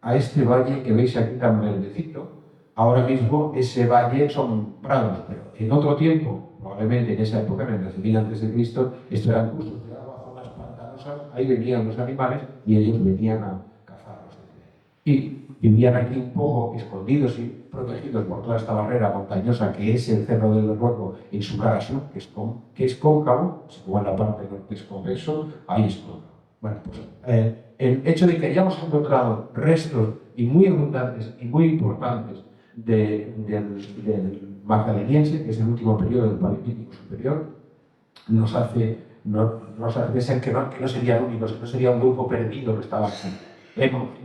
a este valle que veis aquí tan verdecito. Ahora mismo ese valle son prados, pero en otro tiempo, probablemente en esa época, en el 12.000 a.C., esto eran cursos de agua, zonas pantanosas, ahí venían los animales y ellos venían a cazarlos. Y vivían aquí un poco escondidos y protegidos por toda esta barrera montañosa que es el Cerro del Noruego en su cara sur, que es cóncavo, como en la parte norte es convexo, ahí es cóncavo. Bueno, pues el hecho de que hayamos encontrado restos y muy abundantes y muy importantes del magdaleniense, que es el último periodo del Paleolítico Superior, nos hace pensar que no serían únicos, que no sería un grupo perdido que estaba aquí.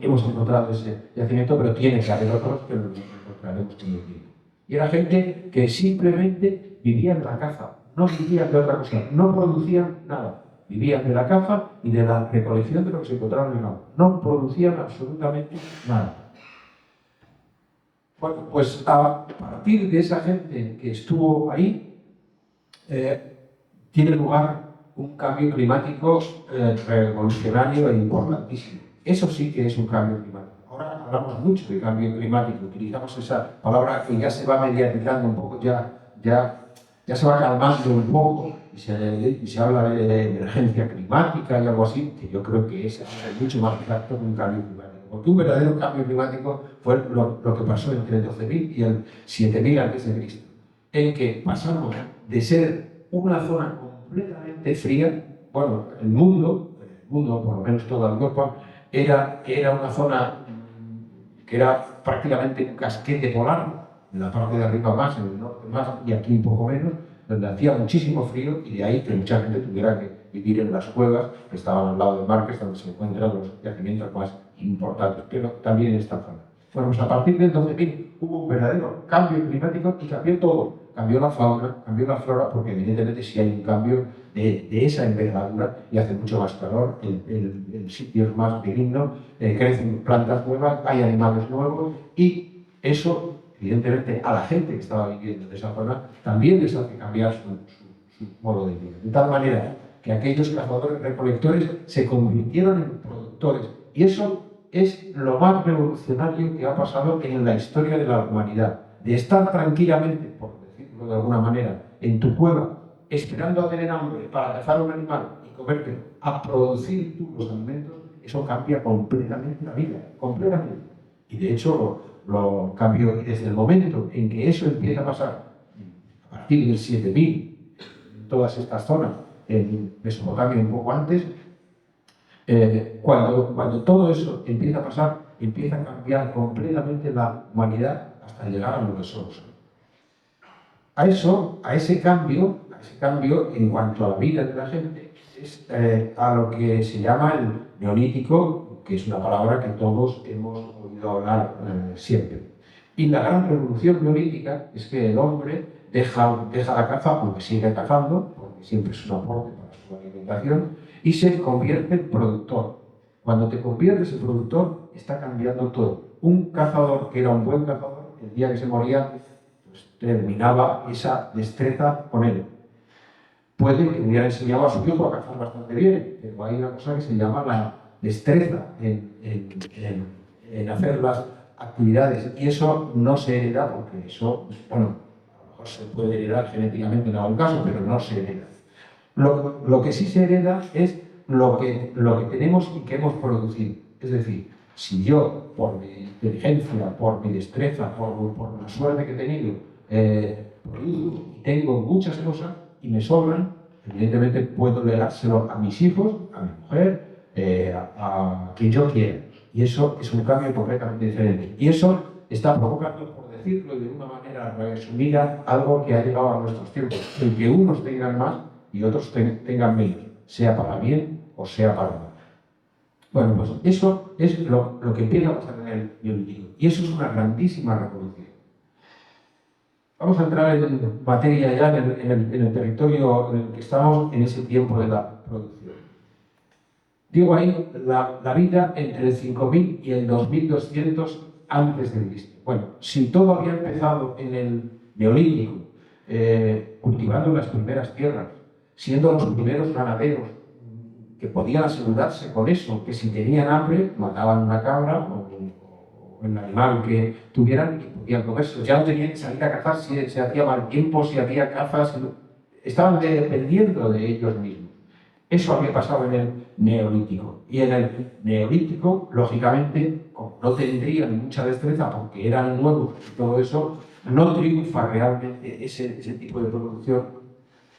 Hemos encontrado ese yacimiento, pero tiene que haber otros que los encontraremos con el tiempo. Y era gente que simplemente vivía de la caza, no vivían de otra cosa, no producían nada. Vivían de la caza y de la recolección de lo que se encontraba en el agua. No producían absolutamente nada. Bueno, pues a partir de esa gente que estuvo ahí, tiene lugar un cambio climático revolucionario e importantísimo. Eso sí que es un cambio climático. Ahora hablamos mucho de cambio climático, utilizamos esa palabra que ya se va mediatizando un poco, ya ya se va calmando un poco y se habla de emergencia climática y algo así, que yo creo que es mucho más exacto que un cambio climático. Porque un verdadero cambio climático fue lo que pasó entre el 12.000 y el 7.000 a.C., en que pasamos de ser una zona completamente fría, bueno, el mundo, por lo menos toda Europa, era una zona que era prácticamente un casquete polar, en la parte de arriba más, en el norte más y aquí un poco menos, donde hacía muchísimo frío y de ahí que mucha gente tuviera que vivir en las cuevas que estaban al lado del mar, que es donde se encuentran los yacimientos más importantes, pero también en esta zona. Bueno, pues a partir del 12.000 hubo un verdadero cambio climático y cambió todo. Cambió la fauna, cambió la flora, porque evidentemente si hay un cambio de esa envergadura y hace mucho más calor, el sitio es más benigno, crecen plantas nuevas, hay animales nuevos y eso, evidentemente, a la gente que estaba viviendo en esa zona también les hace cambiar su modo de vida. De tal manera que aquellos cazadores recolectores se convirtieron en productores y eso es lo más revolucionario que ha pasado en la historia de la humanidad. De estar tranquilamente, por decirlo de alguna manera, en tu cueva, esperando a tener hambre para cazar un animal y comértelo, a producir tú los alimentos, eso cambia completamente la vida, completamente. Y de hecho lo cambió desde el momento en que eso empieza a pasar, a partir del 7.000, en todas estas zonas, en Mesopotamia un poco antes, cuando todo eso empieza a pasar, empieza a cambiar completamente la humanidad hasta llegar a lo que somos hoy. A ese cambio en cuanto a la vida de la gente, es a lo que se llama el neolítico, que es una palabra que todos hemos oído hablar siempre. Y la gran revolución neolítica es que el hombre deja la caza, porque sigue cazando, porque siempre es un aporte para su alimentación, y se convierte en productor. Cuando te conviertes en productor, está cambiando todo. Un cazador que era un buen cazador, el día que se moría, pues terminaba esa destreza con él. Puede que hubiera enseñado a su hijo a cazar bastante bien, pero hay una cosa que se llama la destreza en hacer las actividades, y eso no se hereda, porque eso, bueno, a lo mejor se puede heredar genéticamente en algún caso, pero no se hereda. Lo que sí se hereda es lo que tenemos y que hemos producido. Es decir, si yo, por mi inteligencia, por mi destreza, por la suerte que he tenido, produzco y tengo muchas cosas y me sobran, evidentemente puedo legárselo a mis hijos, a mi mujer, a quien yo quiera. Y eso es un cambio completamente diferente. Y eso está provocando, por decirlo de una manera resumida, algo que ha llegado a nuestros tiempos, el que unos tengan más y otros tengan menos, sea para bien o sea para mal. Bueno, pues eso es lo que empieza a pasar en el neolítico. Y eso es una grandísima revolución. Vamos a entrar en materia ya en el territorio en el que estamos en ese tiempo de la producción. Digo ahí la vida entre el 5000 y el 2200 antes de Cristo. Bueno, si todo había empezado en el neolítico, cultivando las primeras tierras, siendo los primeros ganaderos que podían asegurarse con eso, que si tenían hambre mataban una cabra o el animal que tuvieran y podían comerse. Ya no tenían que salir a cazar si se hacía mal tiempo, si había cazas, estaban dependiendo de ellos mismos. Eso había pasado en el neolítico. Y en el neolítico, lógicamente, como no tendrían mucha destreza porque eran nuevos y todo eso, no triunfa realmente ese tipo de producción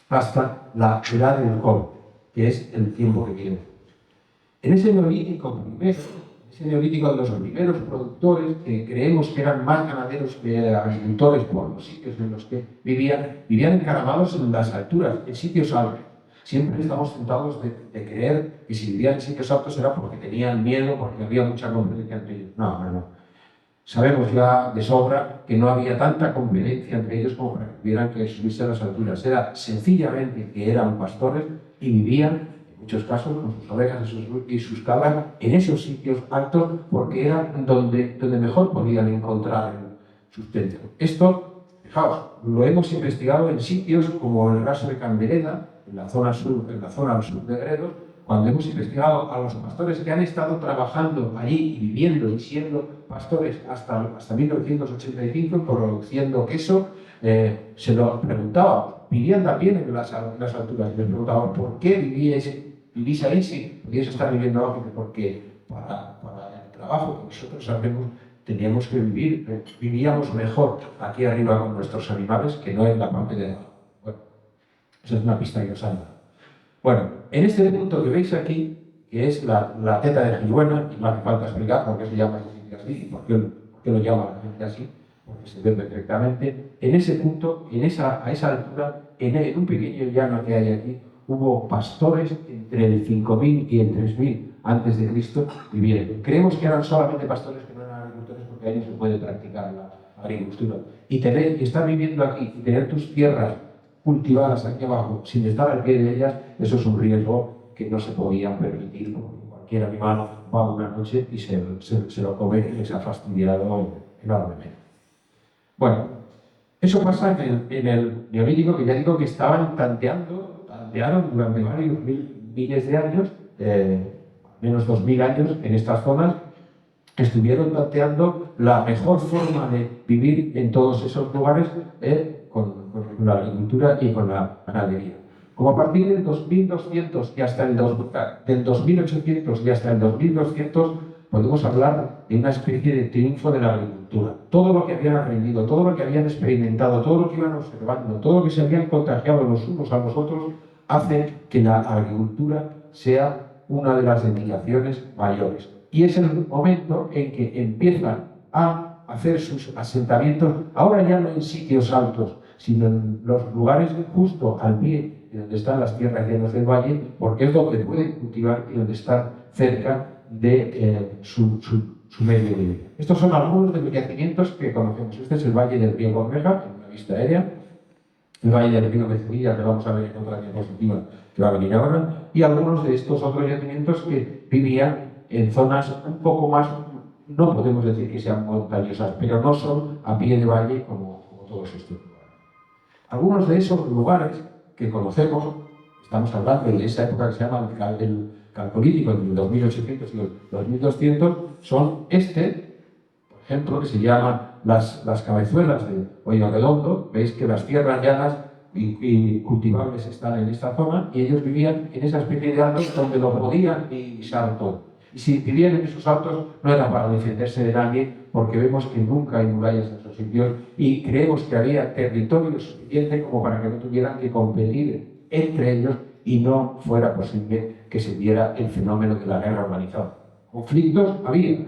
hasta la edad del cobre, que es el tiempo que viene. En ese neolítico primero, ese neolítico de los primeros productores, que creemos que eran más ganaderos que agricultores por los sitios en los que vivían encaramados en las alturas, en sitios altos. Siempre estamos tentados de creer que si vivían en sitios altos era porque tenían miedo, porque había mucha competencia entre ellos. No. Sabemos ya de sobra que no había tanta competencia entre ellos como para que tuvieran que subirse a las alturas. Era sencillamente que eran pastores y vivían, en muchos casos, con sus ovejas y sus cabras en esos sitios altos porque eran donde mejor podían encontrar el sustento. Esto, fijaos, lo hemos investigado en sitios como el Raso de Candeleda, en la zona al sur de Gredos, cuando hemos investigado a los pastores que han estado trabajando allí y viviendo y siendo pastores hasta 1985, produciendo queso, se lo preguntábamos, vivían también en las alturas, y les preguntábamos por qué vivís ahí si podíais estar viviendo abajo, porque para el trabajo que nosotros hacemos teníamos que vivíamos mejor aquí arriba con nuestros animales que no en la parte de abajo. Bueno, esa es una pista que os han dado. Bueno, en este punto que veis aquí, que es la teta de Gilbuena, y no hace falta explicar por qué se llama así y por qué lo llama la gente así, porque se ve perfectamente, en ese punto, a esa altura, en un pequeño llano que hay aquí, hubo pastores entre el 5000 y el 3000 antes de Cristo viviendo. Creemos que eran solamente pastores que no eran agricultores porque ahí no se puede practicar la agricultura. Y estar viviendo aquí y tener tus tierras cultivadas aquí abajo sin estar al pie de ellas, eso es un riesgo que no se podían permitir, porque cualquier animal va una noche y se lo come y les ha fastidiado enormemente. Bueno, eso pasa en el Neolítico, que ya digo que estaban tantearon durante varios miles de años, menos 2000 años en estas zonas, estuvieron tanteando la mejor forma de vivir en todos esos lugares con la agricultura y con la ganadería. Como a partir del 2200 y hasta del 2800 y hasta el 2200 podemos hablar de una especie de triunfo de la agricultura. Todo lo que habían aprendido, todo lo que habían experimentado, todo lo que iban observando, todo lo que se habían contagiado los unos a los otros, hace que la agricultura sea una de las dedicaciones mayores. Y es el momento en que empiezan a hacer sus asentamientos, ahora ya no en sitios altos, sino en los lugares justo al pie de donde están las tierras llanas del valle, porque es donde pueden cultivar y donde están cerca de su medio de vida. Estos son algunos de los yacimientos que conocemos. Este es el valle del río Corneja, en una vista aérea, el valle del río Becerrilla, que vamos a ver en otra diapositiva que va a venir ahora, y algunos de estos otros yacimientos que vivían en zonas un poco más, no podemos decir que sean montañosas, pero no son a pie de valle como todos estos lugares. Algunos de esos lugares que conocemos, estamos hablando de esa época que se llama el Calcolítico, entre el 2800 y el 2200, son por ejemplo, que se llaman las cabezuelas de Hoyarredondo. Veis que las tierras llanas y cultivables están en esta zona y ellos vivían en esa especie de altos donde lo podían pisar todo. Y si vivían en esos altos no era para defenderse de nadie, porque vemos que nunca hay murallas en esos sitios y creemos que había territorio suficiente como para que no tuvieran que competir entre ellos y no fuera posible que se diera el fenómeno de la guerra organizada. Conflictos había,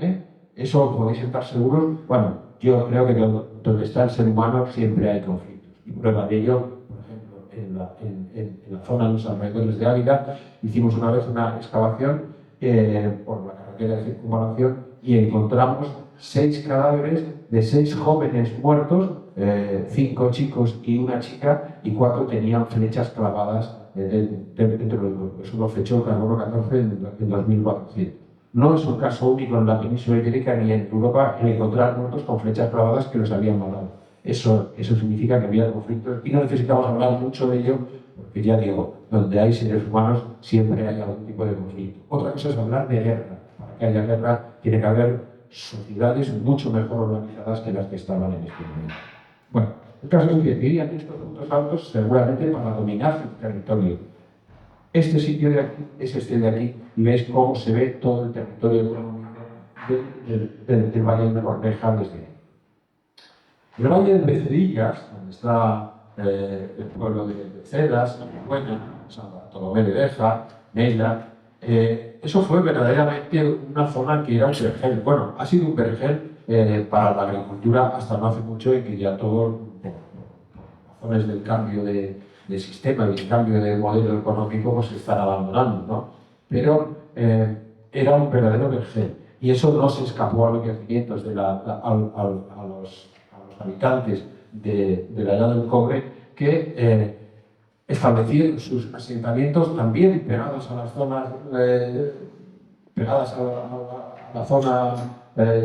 eso podéis estar seguros. Bueno, yo creo que donde está el ser humano siempre hay conflictos. Y prueba de ello, por ejemplo, en la zona de los alrededores de Ávila, hicimos una vez una excavación por la carretera de circunvalación y encontramos 6 cadáveres de 6 jóvenes muertos, 5 chicos y una chica, y 4 tenían flechas clavadas dentro del cuerpo. Eso lo fechó el carbono 14 en 2400. No es un caso único en la península ibérica ni en Europa en encontrar muertos con flechas clavadas que los habían matado. Eso significa que había conflictos y no necesitamos hablar mucho de ello, porque ya digo, donde hay seres humanos siempre hay algún tipo de conflicto. Otra cosa es hablar de guerra. Para que haya guerra tiene que haber sociedades mucho mejor organizadas que las que estaban en este momento. Bueno, el caso es que vivían estos puntos altos seguramente para dominar el territorio. Este sitio de aquí es este de aquí y veis cómo se ve todo el territorio económico del Valle de Corneja desde ahí. El Valle de Becerillas, donde está el pueblo de Beceras, Buena, San Bartolomé de Beja, Nela, eso fue verdaderamente una zona que era un vergel. Bueno, ha sido un vergel para la agricultura hasta no hace mucho y que ya todo, por razones del cambio de sistema y el cambio de modelo económico, pues se están abandonando, ¿no? Pero era un verdadero vergel. Y eso no se escapó a los yacimientos a los habitantes de la Llana del Cobre, que establecieron sus asentamientos también pegados a las zonas, pegadas a la zona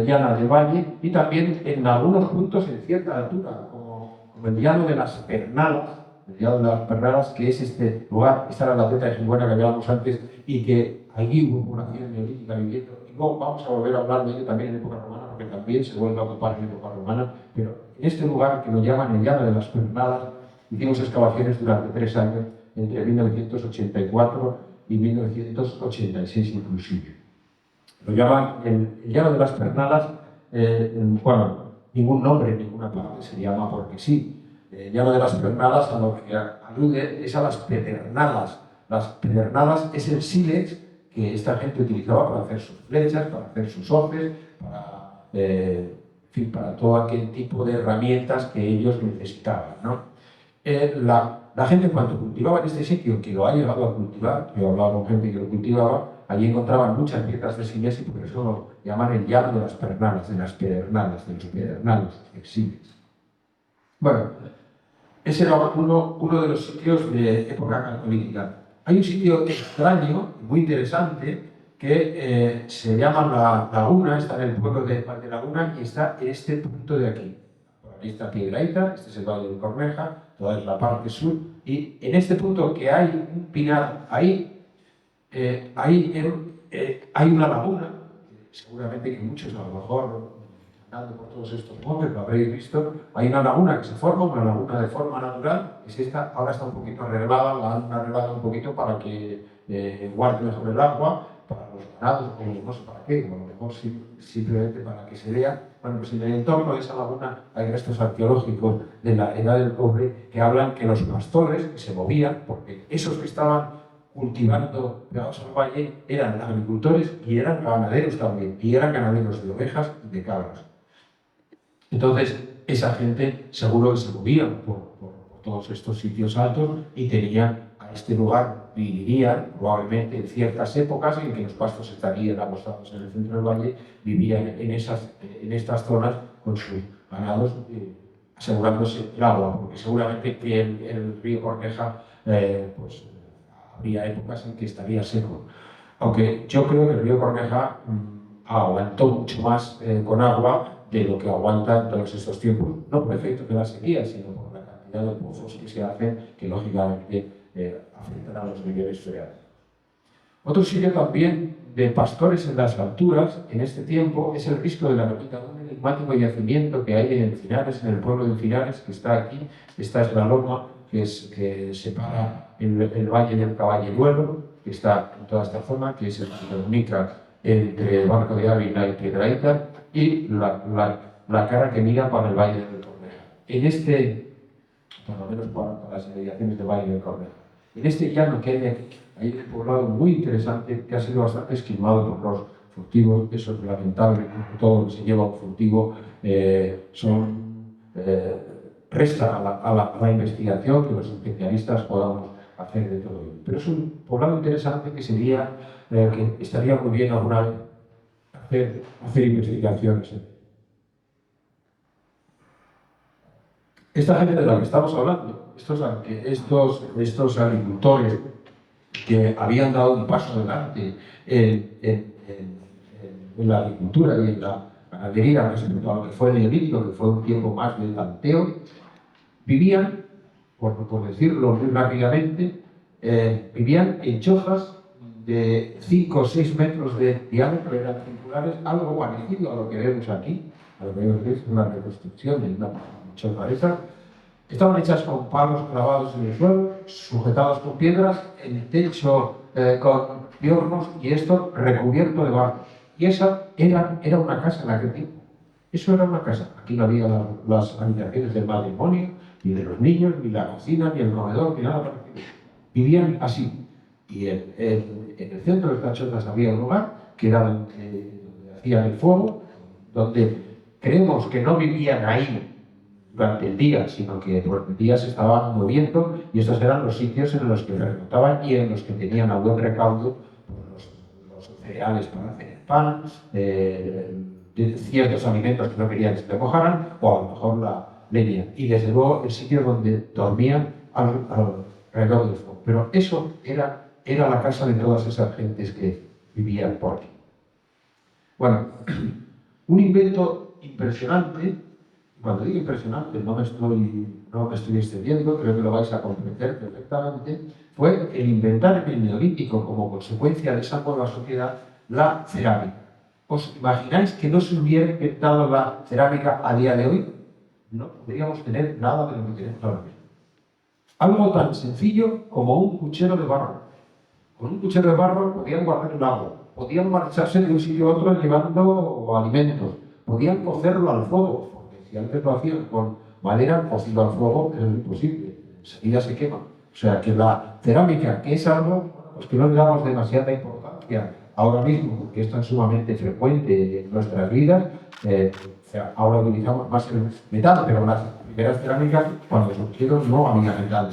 llana del valle y también en algunos puntos en cierta altura, como el llano de las Pernalas, el llano de las Pernalas, que es este lugar, esta era la zeta de Jimbuena que hablábamos antes, y que allí hubo población neolítica viviendo. Y luego vamos a volver a hablar de ello también en época romana, porque también se vuelve a ocupar en época romana, pero en este lugar que lo llaman el llano de las Pernalas, hicimos excavaciones durante 3 años, entre 1984 y 1986 inclusive. Lo llaman el llano de las Pernalas, bueno, ningún nombre en ninguna parte se llama porque sí. El llano de las Pernalas a lo que alude es a las pedernalas. Las pedernalas es el sílex que esta gente utilizaba para hacer sus flechas, para hacer sus hoces, para, en fin, para todo aquel tipo de herramientas que ellos necesitaban, ¿no? La gente, en cuanto cultivaba en este sitio, que lo ha llegado a cultivar, yo hablaba con gente que lo cultivaba, allí encontraban muchas piezas de sílex y por eso lo llaman el llano de las Pernalas, de las pedernalas, de los pedernales, el sílex. Bueno, ese era uno de los sitios de época calcolítica. Hay un sitio extraño, muy interesante, que se llama La Laguna, está en el pueblo de Valdelaguna y está en este punto de aquí. Por aquí está Piedrahíta, este es el Valle de Corneja, toda es la parte sur, y en este punto que hay un pinar ahí, hay una laguna, que seguramente que muchos a lo mejor andando por todos estos montes, lo habréis visto, hay una laguna que se forma, una laguna de forma natural, es esta, ahora está un poquito arreglada, la han arreglado un poquito para que guarde mejor el agua, para los ganados, o no sé para qué, o a lo mejor simplemente para que se vea. Bueno, pues en el entorno de esa laguna hay restos arqueológicos de la edad del cobre que hablan que los pastores que se movían, porque esos que estaban cultivando pegados al valle eran agricultores y eran ganaderos también, y eran ganaderos de ovejas y de cabras. Entonces, esa gente seguro que se movía por todos estos sitios altos y tenían a este lugar, vivirían probablemente en ciertas épocas en que los pastos estarían apostados en el centro del valle, vivían en estas zonas con sus ganados, asegurándose el agua, porque seguramente que el río Corneja, pues habría épocas en que estaría seco. Aunque yo creo que el río Corneja aguantó mucho más con agua de lo que aguantan todos estos tiempos, no por efecto de la sequía, sino por la cantidad de pozos que se hacen, que lógicamente afectan a los niveles freáticos. Otro sitio también de pastores en las alturas, en este tiempo, es el Risco de la Ermita, un enigmático yacimiento que hay en Encinares, en el pueblo de Encinares, que está aquí. Esta es la loma que separa el valle del Caballeruelo, que está en toda esta zona, que es el que comunica entre el Barco de Ávila y Piedrahíta, y la cara que mira para el Valle del Corneja. Por lo menos para las inmediaciones del Valle del Corneja. En este llano que hay aquí, hay un poblado muy interesante que ha sido bastante esquilmado por los furtivos. Eso es lamentable, todo lo que se lleva a un furtivo resta a la investigación que los especialistas podamos hacer de todo ello. Pero es un poblado interesante que que estaría muy bien alguna vez hacer investigaciones. Esta gente de la que estamos hablando, estos agricultores que habían dado un paso adelante en la agricultura y en la ganadería respecto a lo que fue el neolítico, que fue un tiempo más del tanteo, vivían, por decirlo muy rápidamente, vivían en chozas de 5 o 6 metros de diámetro, eran circulares, algo parecido a lo que vemos aquí, a lo que vemos es una reconstrucción de una choza de esa. Estaban hechas con palos clavados en el suelo, sujetados con piedras, el techo con piornos y esto recubierto de barro. Y esa era una casa en aquel tiempo. Eso era una casa. Aquí no había las habitaciones del matrimonio, ni de los niños, ni la cocina, ni el comedor, ni nada parecido. Vivían así. Y en el centro de estas chozas había un lugar que era donde hacían el fuego, donde creemos que no vivían ahí durante el día, sino que durante el día se estaban moviendo y estos eran los sitios en los que reclutaban y en los que tenían a buen recaudo los cereales para hacer el pan, ciertos alimentos que no querían que se mojaran o a lo mejor la leña. Y desde luego el sitio donde dormían alrededor del fuego. Pero eso era la casa de todas esas gentes que vivían por aquí. Bueno, un invento impresionante. Cuando digo impresionante, no me estoy no me estoy extendiendo, creo que lo vais a comprender perfectamente, fue el inventar en el Neolítico, como consecuencia de esa nueva sociedad, la cerámica. ¿Os imagináis que no se hubiera inventado la cerámica a día de hoy? No podríamos tener nada de lo que tenemos ahora mismo. Algo tan sencillo como un puchero de barro. Con un puchero de barro podían guardar el agua, podían marcharse de un sitio a otro llevando alimentos, podían cocerlo al fuego, porque si antes lo hacían con madera, cocido al fuego es imposible, enseguida se quema. O sea que la cerámica, que es algo pues que no le damos demasiada importancia ahora mismo, porque es tan sumamente frecuente en nuestras vidas, ahora utilizamos más el metal, pero las primeras cerámicas, cuando surgieron, no había metal.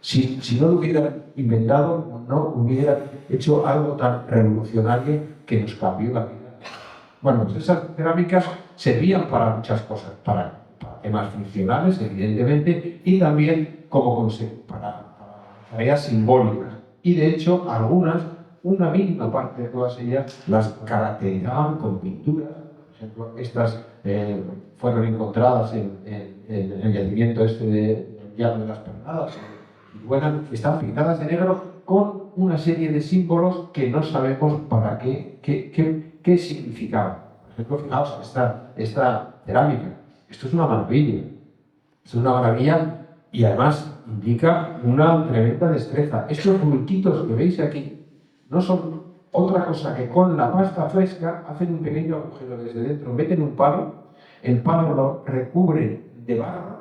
Si no lo hubieran inventado, no hubieran hecho algo tan revolucionario que nos cambió la vida. Bueno, pues esas cerámicas servían para muchas cosas, para temas funcionales, evidentemente, y también como para tareas simbólicas. Y de hecho, algunas, una mínima parte de todas ellas, las caracterizaban con pinturas. Por ejemplo, estas fueron encontradas en el yacimiento de Llano de las Pernadas. Bueno, están pintadas de negro con una serie de símbolos que no sabemos para qué significaban. Por ejemplo, fijaos, esta cerámica. Esto es una maravilla. Es una maravilla y además indica una tremenda destreza. Estos bultitos que veis aquí no son otra cosa que con la pasta fresca hacen un pequeño agujero desde dentro, meten un palo, el palo lo recubren de barro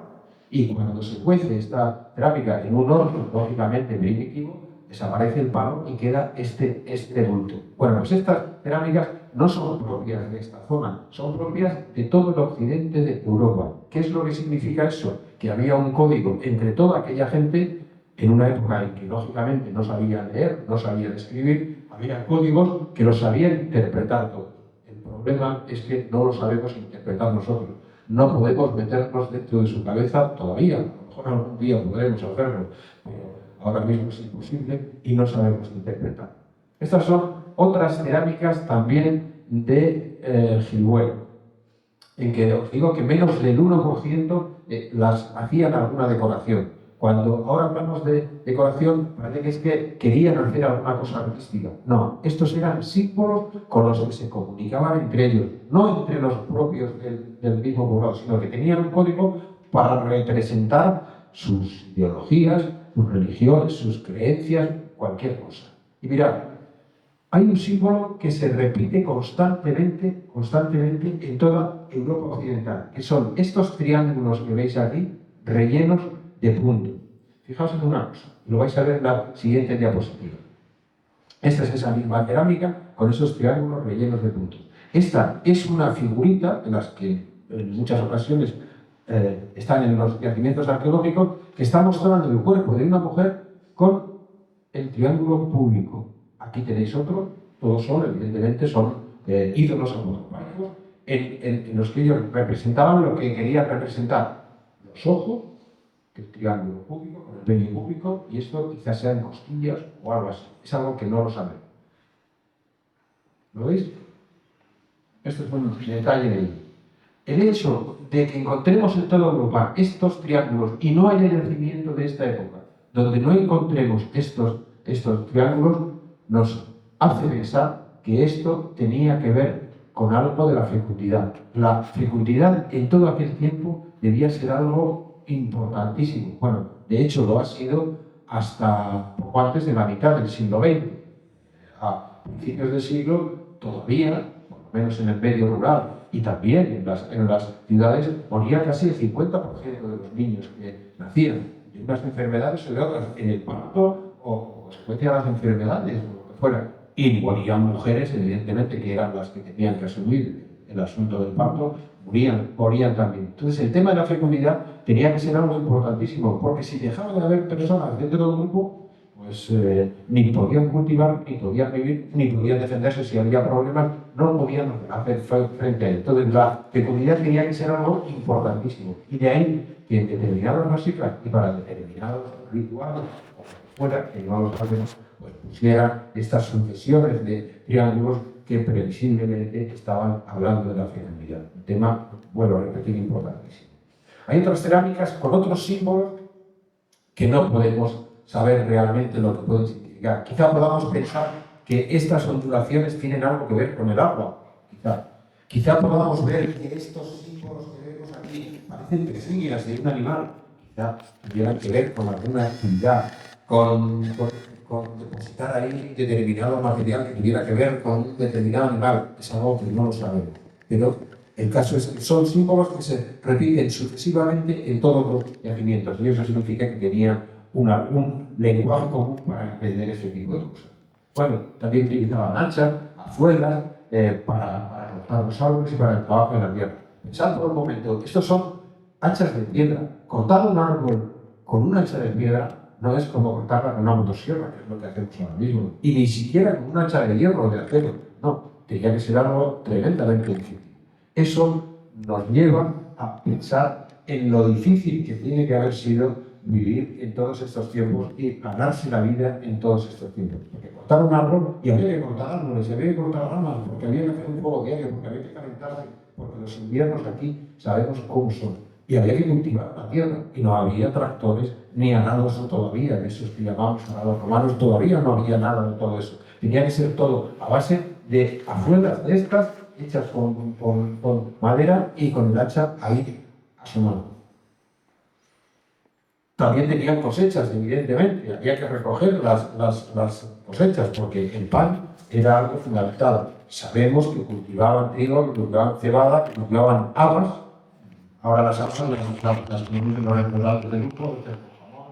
y cuando se cuece esta cerámica en un horno, lógicamente primitivo, desaparece el palo y queda este bulto. Bueno, pues estas cerámicas no son propias de esta zona, son propias de todo el occidente de Europa. ¿Qué es lo que significa eso? Que había un código entre toda aquella gente en una época en que lógicamente no sabían leer, no sabían escribir, había códigos que los sabían interpretar todos. El problema es que no lo sabemos interpretar nosotros. No podemos meternos dentro de su cabeza todavía. A lo mejor algún día podremos hacerlo, pero ahora mismo es imposible y no sabemos interpretar. Estas son otras cerámicas también de Gilbuena, en que os digo que menos del 1% las hacían alguna decoración. Cuando ahora hablamos de decoración, parece que es que querían hacer alguna cosa artística. No, estos eran símbolos con los que se comunicaban entre ellos, no entre los propios del mismo poblado, sino que tenían un código para representar sus ideologías, sus religiones, sus creencias, cualquier cosa. Y mirad, hay un símbolo que se repite constantemente en toda Europa occidental, que son estos triángulos que veis aquí, rellenos de puntos. Fijaos en una cosa, lo vais a ver en la siguiente diapositiva. Esta es esa misma cerámica con esos triángulos rellenos de puntos. Esta es una figurita en las que en muchas ocasiones están en los yacimientos arqueológicos, que está mostrando el cuerpo de una mujer con el triángulo público. Aquí tenéis otro, todos son, evidentemente, son ídolos antropomórficos en los que ellos representaban lo que querían representar: los ojos, el triángulo público, con el pene público, y esto quizás sean costillas o algo así. Es algo que no lo sabemos. ¿Lo veis? Esto es un detalle de ello. El hecho de que encontremos en toda Europa estos triángulos y no haya yacimiento de esta época donde no encontremos estos triángulos nos hace pensar que esto tenía que ver con algo de la fecundidad. La fecundidad en todo aquel tiempo debía ser algo importantísimo. Bueno, de hecho lo ha sido hasta poco antes de la mitad del siglo XX. A principios del siglo todavía, por lo menos en el medio rural y también en las ciudades, moría casi el 50% de los niños que nacían de unas enfermedades o de otras, en el parto o consecuencia de las enfermedades o lo que fuera. Y morían mujeres, evidentemente, que eran las que tenían que asumir el asunto del parto, morían también. Entonces, el tema de la fecundidad tenía que ser algo importantísimo, porque si dejaba de haber personas dentro del grupo, pues ni podían cultivar, ni podían vivir, ni podían defenderse. Si había problemas, no podían hacer frente a él. Entonces, la fecundidad tenía que ser algo importantísimo. Y de ahí que en determinadas básicas y para determinados rituales, o fuera, que no lo sabemos, pues pusieran estas sucesiones de triángulos que previsiblemente estaban hablando de la fecundidad. Un tema, bueno, a repetir, importantísimo. Hay otras cerámicas con otros símbolos que no podemos saber realmente lo que pueden significar. Quizá podamos pensar que estas ondulaciones tienen algo que ver con el agua. Quizá podamos ver que estos símbolos que vemos aquí parecen pezuñas de un animal. Quizá tuvieran que ver con alguna actividad, con depositar ahí determinado material que tuviera que ver con un determinado animal. Es algo que no lo sabemos. Pero el caso es que son símbolos que se repiten sucesivamente en todos los yacimientos. Y eso significa que tenían un lenguaje común para entender ese tipo de cosas. Bueno, también utilizaban hachas, azuelas, para cortar los árboles y para el trabajo de la tierra. Pensad por un momento, estos son hachas de piedra. Cortar un árbol con una hacha de piedra no es como cortarla con una motosierra, que es lo que hacemos ahora mismo. Y ni siquiera con una hacha de hierro o de acero. No, tenía que ser algo tremendamente difícil. Eso nos lleva a pensar en lo difícil que tiene que haber sido vivir en todos estos tiempos y ganarse la vida en todos estos tiempos. Porque cortar un árbol, y había que cortar árboles, y había que cortar ramas, porque había que hacer un fuego diario, porque había que calentarse, porque los inviernos de aquí sabemos cómo son. Y había que cultivar la tierra, y no había tractores ni arados todavía, de esos que llamamos arados romanos, todavía no había nada de todo eso. Tenía que ser todo a base de azuelas de estas, hechas con madera y con el hacha ahí a su mano. También tenían cosechas, evidentemente, había que recoger las cosechas, porque el pan era algo fundamental. Sabemos que cultivaban trigo, que cultivaban cebada, que cultivaban habas. Ahora las habas las producen los restaurantes de lujo,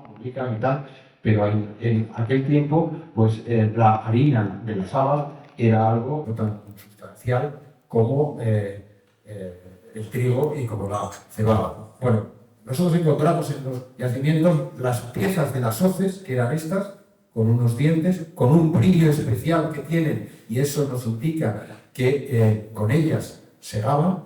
publican y tal, pero en aquel tiempo, pues la harina de las habas era algo tan sustancial como el trigo y como la cebada. Bueno, nosotros encontramos en los yacimientos las piezas de las hoces, que eran estas, con unos dientes, con un brillo especial que tienen, y eso nos indica que con ellas segaban.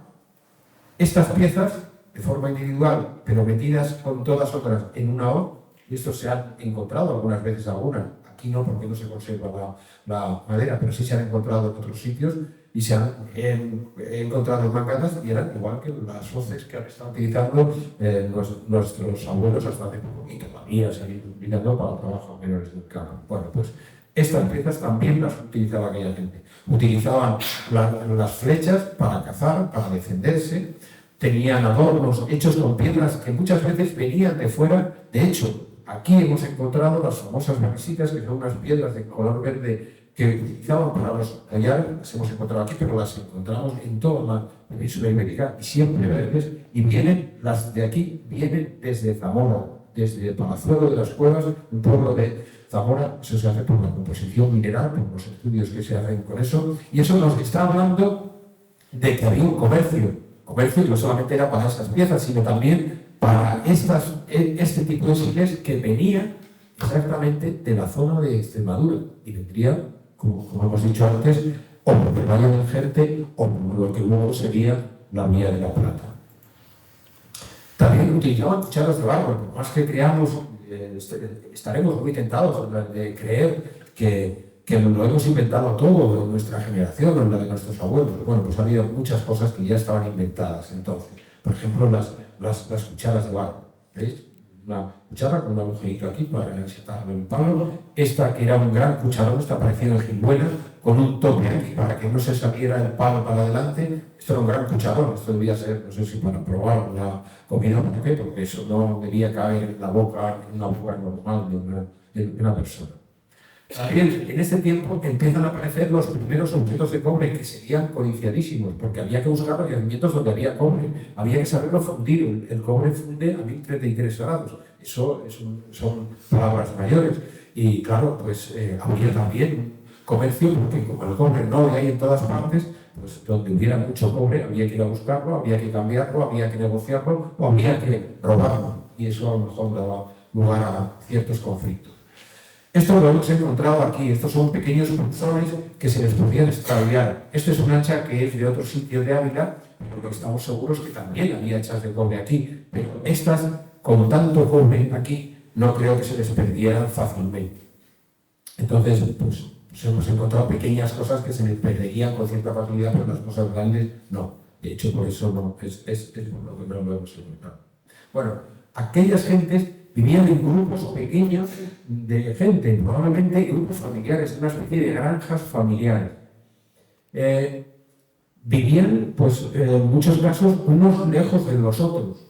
Estas piezas, de forma individual, pero metidas con todas otras en una hoz, y esto se han encontrado algunas veces algunas. Aquí no, porque no se conserva la madera, pero sí se han encontrado en otros sitios, y se han encontrado mangatas y eran igual que las hoces que han estado utilizando nuestros abuelos hasta hace poco, y todavía se han ido utilizando para trabajos menores del campo. Bueno, pues estas piezas también las utilizaba aquella gente. Utilizaban las flechas para cazar, para defenderse, tenían adornos hechos con piedras que muchas veces venían de fuera. De hecho, aquí hemos encontrado las famosas maresitas, que son unas piedras de color verde que utilizaban para los collares. Las hemos encontrado aquí, pero las encontramos en toda la península ibérica, y siempre verdes, y las de aquí vienen desde Zamora, desde Palazuelo de las Cuevas, un pueblo de Zamora. Eso se hace por la composición mineral, por los estudios que se hacen con eso, y eso nos está hablando de que había un comercio y no solamente era para estas piezas, sino también para este tipo de sillas que venían exactamente de la zona de Extremadura, y vendrían, como hemos dicho antes, o por el Valle del Jerte, o por lo que luego sería la Vía de la Plata. También utilizaban cucharas de barro. Por más que creamos, estaremos muy tentados de creer que lo hemos inventado todo en nuestra generación o en la de nuestros abuelos. Bueno, pues ha habido muchas cosas que ya estaban inventadas entonces. Por ejemplo, las cucharas de barro. ¿Veis? Una cuchara con un agujerito aquí para insertar el palo. Esta, que era un gran cucharón, esta parecía en Gimbuena, con un tope aquí para que no se saliera el palo para adelante. Esto era un gran cucharón. Esto debía ser, no sé si para probar una comida, porque eso no debía caer en la boca, en una boca normal de una persona. También en este tiempo empiezan a aparecer los primeros objetos de cobre, que serían codiciadísimos, porque había que buscar los yacimientos donde había cobre, había que saberlo fundir. El cobre funde a 1033 grados. Eso son palabras mayores. Y claro, pues había también comercio, porque como el cobre no hay en todas partes, pues donde hubiera mucho cobre había que ir a buscarlo, había que cambiarlo, había que negociarlo o había que robarlo. Y eso a lo mejor daba lugar a ciertos conflictos. Esto lo hemos encontrado aquí. Estos son pequeños punzones que se les podían extraviar. Esto es un hacha que es de otro sitio de Ávila, pero estamos seguros que también había hachas de cobre aquí. Pero estas, con tanto cobre aquí, no creo que se les perdieran fácilmente. Entonces, pues hemos encontrado pequeñas cosas que se les perderían con cierta facilidad, pero las cosas grandes no. De hecho, por eso no es por lo que no lo hemos encontrado. Bueno, aquellas gentes vivían en grupos pequeños de gente, probablemente grupos familiares, una especie de granjas familiares. Vivían, pues, en muchos casos, unos lejos de los otros.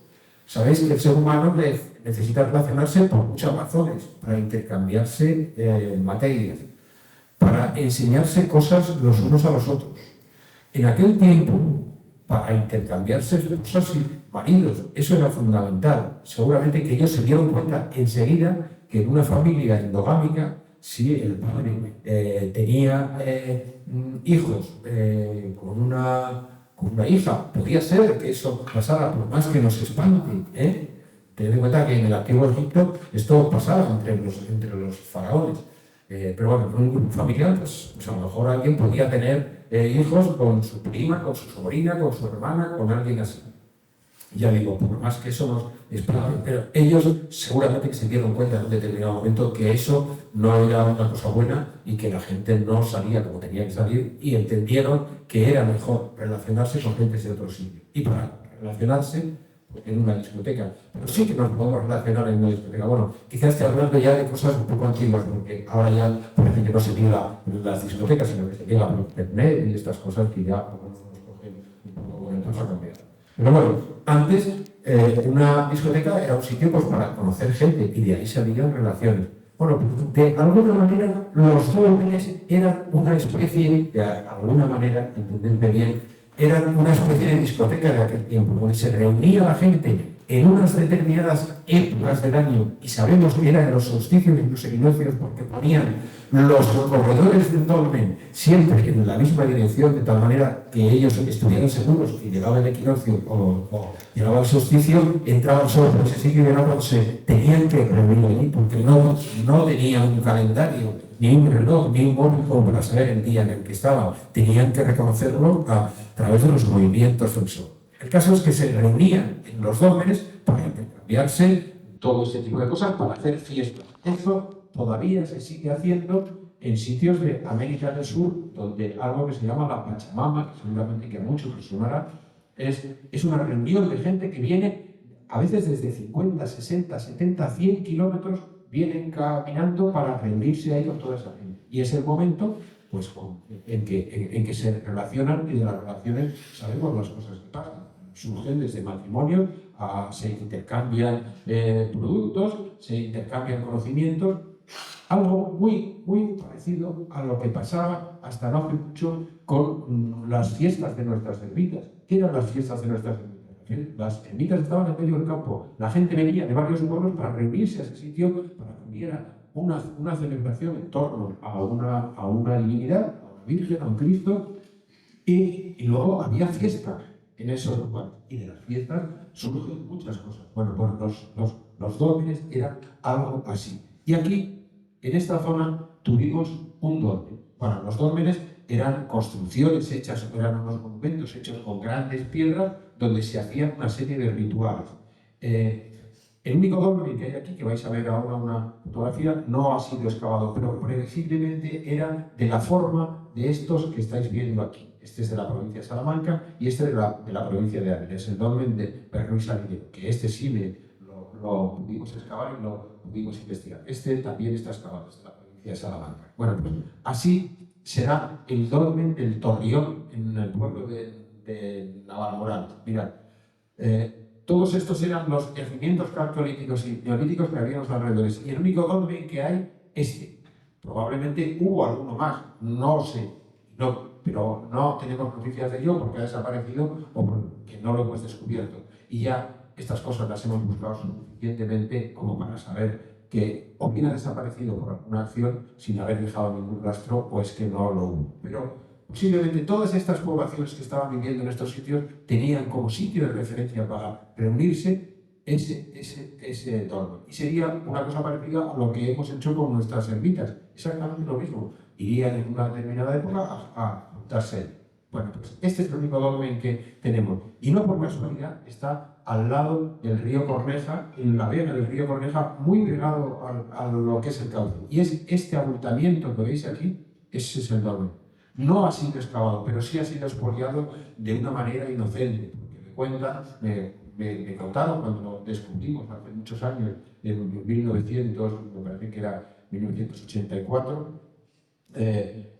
Sabéis que el ser humano necesita relacionarse por muchas razones, para intercambiarse materias, para enseñarse cosas los unos a los otros. En aquel tiempo, para intercambiarse cosas y maridos, eso era fundamental. Seguramente que ellos se dieron cuenta enseguida que en una familia endogámica, si el padre tenía hijos con una hija, podía ser que eso pasara, por más que nos espante. Tened en cuenta que en el antiguo Egipto esto pasaba entre los faraones. Pero bueno, en un grupo familiar, pues a lo mejor alguien podía tener hijos con su prima, con su sobrina, con su hermana, con alguien así. Ya digo, por más que eso nos espante, pero ellos seguramente que se dieron cuenta en un determinado momento que eso no era una cosa buena y que la gente no salía como tenía que salir, y entendieron que era mejor relacionarse con gente de otro sitio. Y para relacionarse en una discoteca, pero sí que nos podemos relacionar en una discoteca. Bueno, quizás esté hablando ya de cosas un poco antiguas, porque ahora ya parece que no se llega las discotecas, sino que se llega por internet y estas cosas que ya nos cogen un poco con el paso a cambiar. Pero bueno, antes una discoteca era un sitio, pues, para conocer gente, y de ahí salían relaciones. Bueno, de alguna manera los jóvenes eran una especie, de alguna manera, entendedme bien, eran una especie de discoteca de aquel tiempo, donde se reunía la gente en unas determinadas épocas del año, y sabemos que eran los solsticios y los equinoccios, porque ponían los corredores del dolmen siempre en la misma dirección, de tal manera que ellos estuvieran seguros que llegaba el equinoccio o llegaba el solsticio, entraban solo por ese sitio y era cuando se tenían que reunir allí, porque no tenían un calendario, ni un reloj, ni un móvil para saber el día en el que estaban. Tenían que reconocerlo a través de los movimientos del sol. El caso es que se reunían en los dólmenes para intercambiarse todo este tipo de cosas, para hacer fiestas. Eso todavía se sigue haciendo en sitios de América del Sur, donde algo que se llama la Pachamama, que seguramente que a muchos les sonará, es una reunión de gente que viene a veces desde 50, 60, 70, 100 kilómetros, vienen caminando para reunirse ahí con toda esa gente. Y es el momento, pues, en que se relacionan, y de las relaciones sabemos las cosas que pasan. Surgen desde matrimonio, se intercambian productos, se intercambian conocimientos, algo muy, muy parecido a lo que pasaba hasta no hace mucho con las fiestas de nuestras ermitas. ¿Qué eran las fiestas de nuestras ermitas? Las ermitas estaban en medio del campo, la gente venía de varios pueblos para reunirse a ese sitio, para que hubiera una celebración en torno a una divinidad, a una virgen, a un Cristo, y luego había fiesta en esos lugares. Y de las fiestas surgen muchas cosas. Bueno, pues los dólmenes eran algo así. Y aquí, en esta zona, tuvimos un dolmen. Para los dólmenes eran construcciones hechas, eran unos monumentos hechos con grandes piedras, donde se hacían una serie de rituales. El único dolmen que hay aquí, que vais a ver ahora una fotografía, no ha sido excavado, pero previsiblemente era de la forma de estos que estáis viendo aquí. Este es de la provincia de Salamanca y este de la provincia de Ávila. Es el dolmen de Perro y Salinero, que este sí lo pudimos excavar y lo pudimos investigar. Este también está excavado, es de la provincia de Salamanca. Bueno, pues así será el dolmen del Torreón en el pueblo de Navalmoral. Mirad, todos estos eran los yacimientos calcolíticos y neolíticos que había en los alrededores. Y el único dolmen que hay, este. Probablemente hubo alguno más, no sé, pero no tenemos noticias de ello porque ha desaparecido o porque no lo hemos descubierto. Y ya estas cosas las hemos buscado suficientemente como para saber que o bien ha desaparecido por alguna acción sin haber dejado ningún rastro, o es que no lo hubo. Pero posiblemente todas estas poblaciones que estaban viviendo en estos sitios tenían como sitio de referencia para reunirse ese dolmen. Y sería una cosa parecida a lo que hemos hecho con nuestras ermitas. Exactamente lo mismo. Irían en una determinada época a juntarse. Bueno, pues este es el único dolmen que tenemos. Y no por casualidad está al lado del río Corneja, en la vega del río Corneja, muy pegado a lo que es el cauce. Y es este abultamiento que veis aquí, ese es el dolmen. No ha sido excavado, pero sí ha sido expoliado de una manera inocente, porque me cuentan me contaron cuando lo descubrimos hace muchos años, en 1900, me parece que era 1984,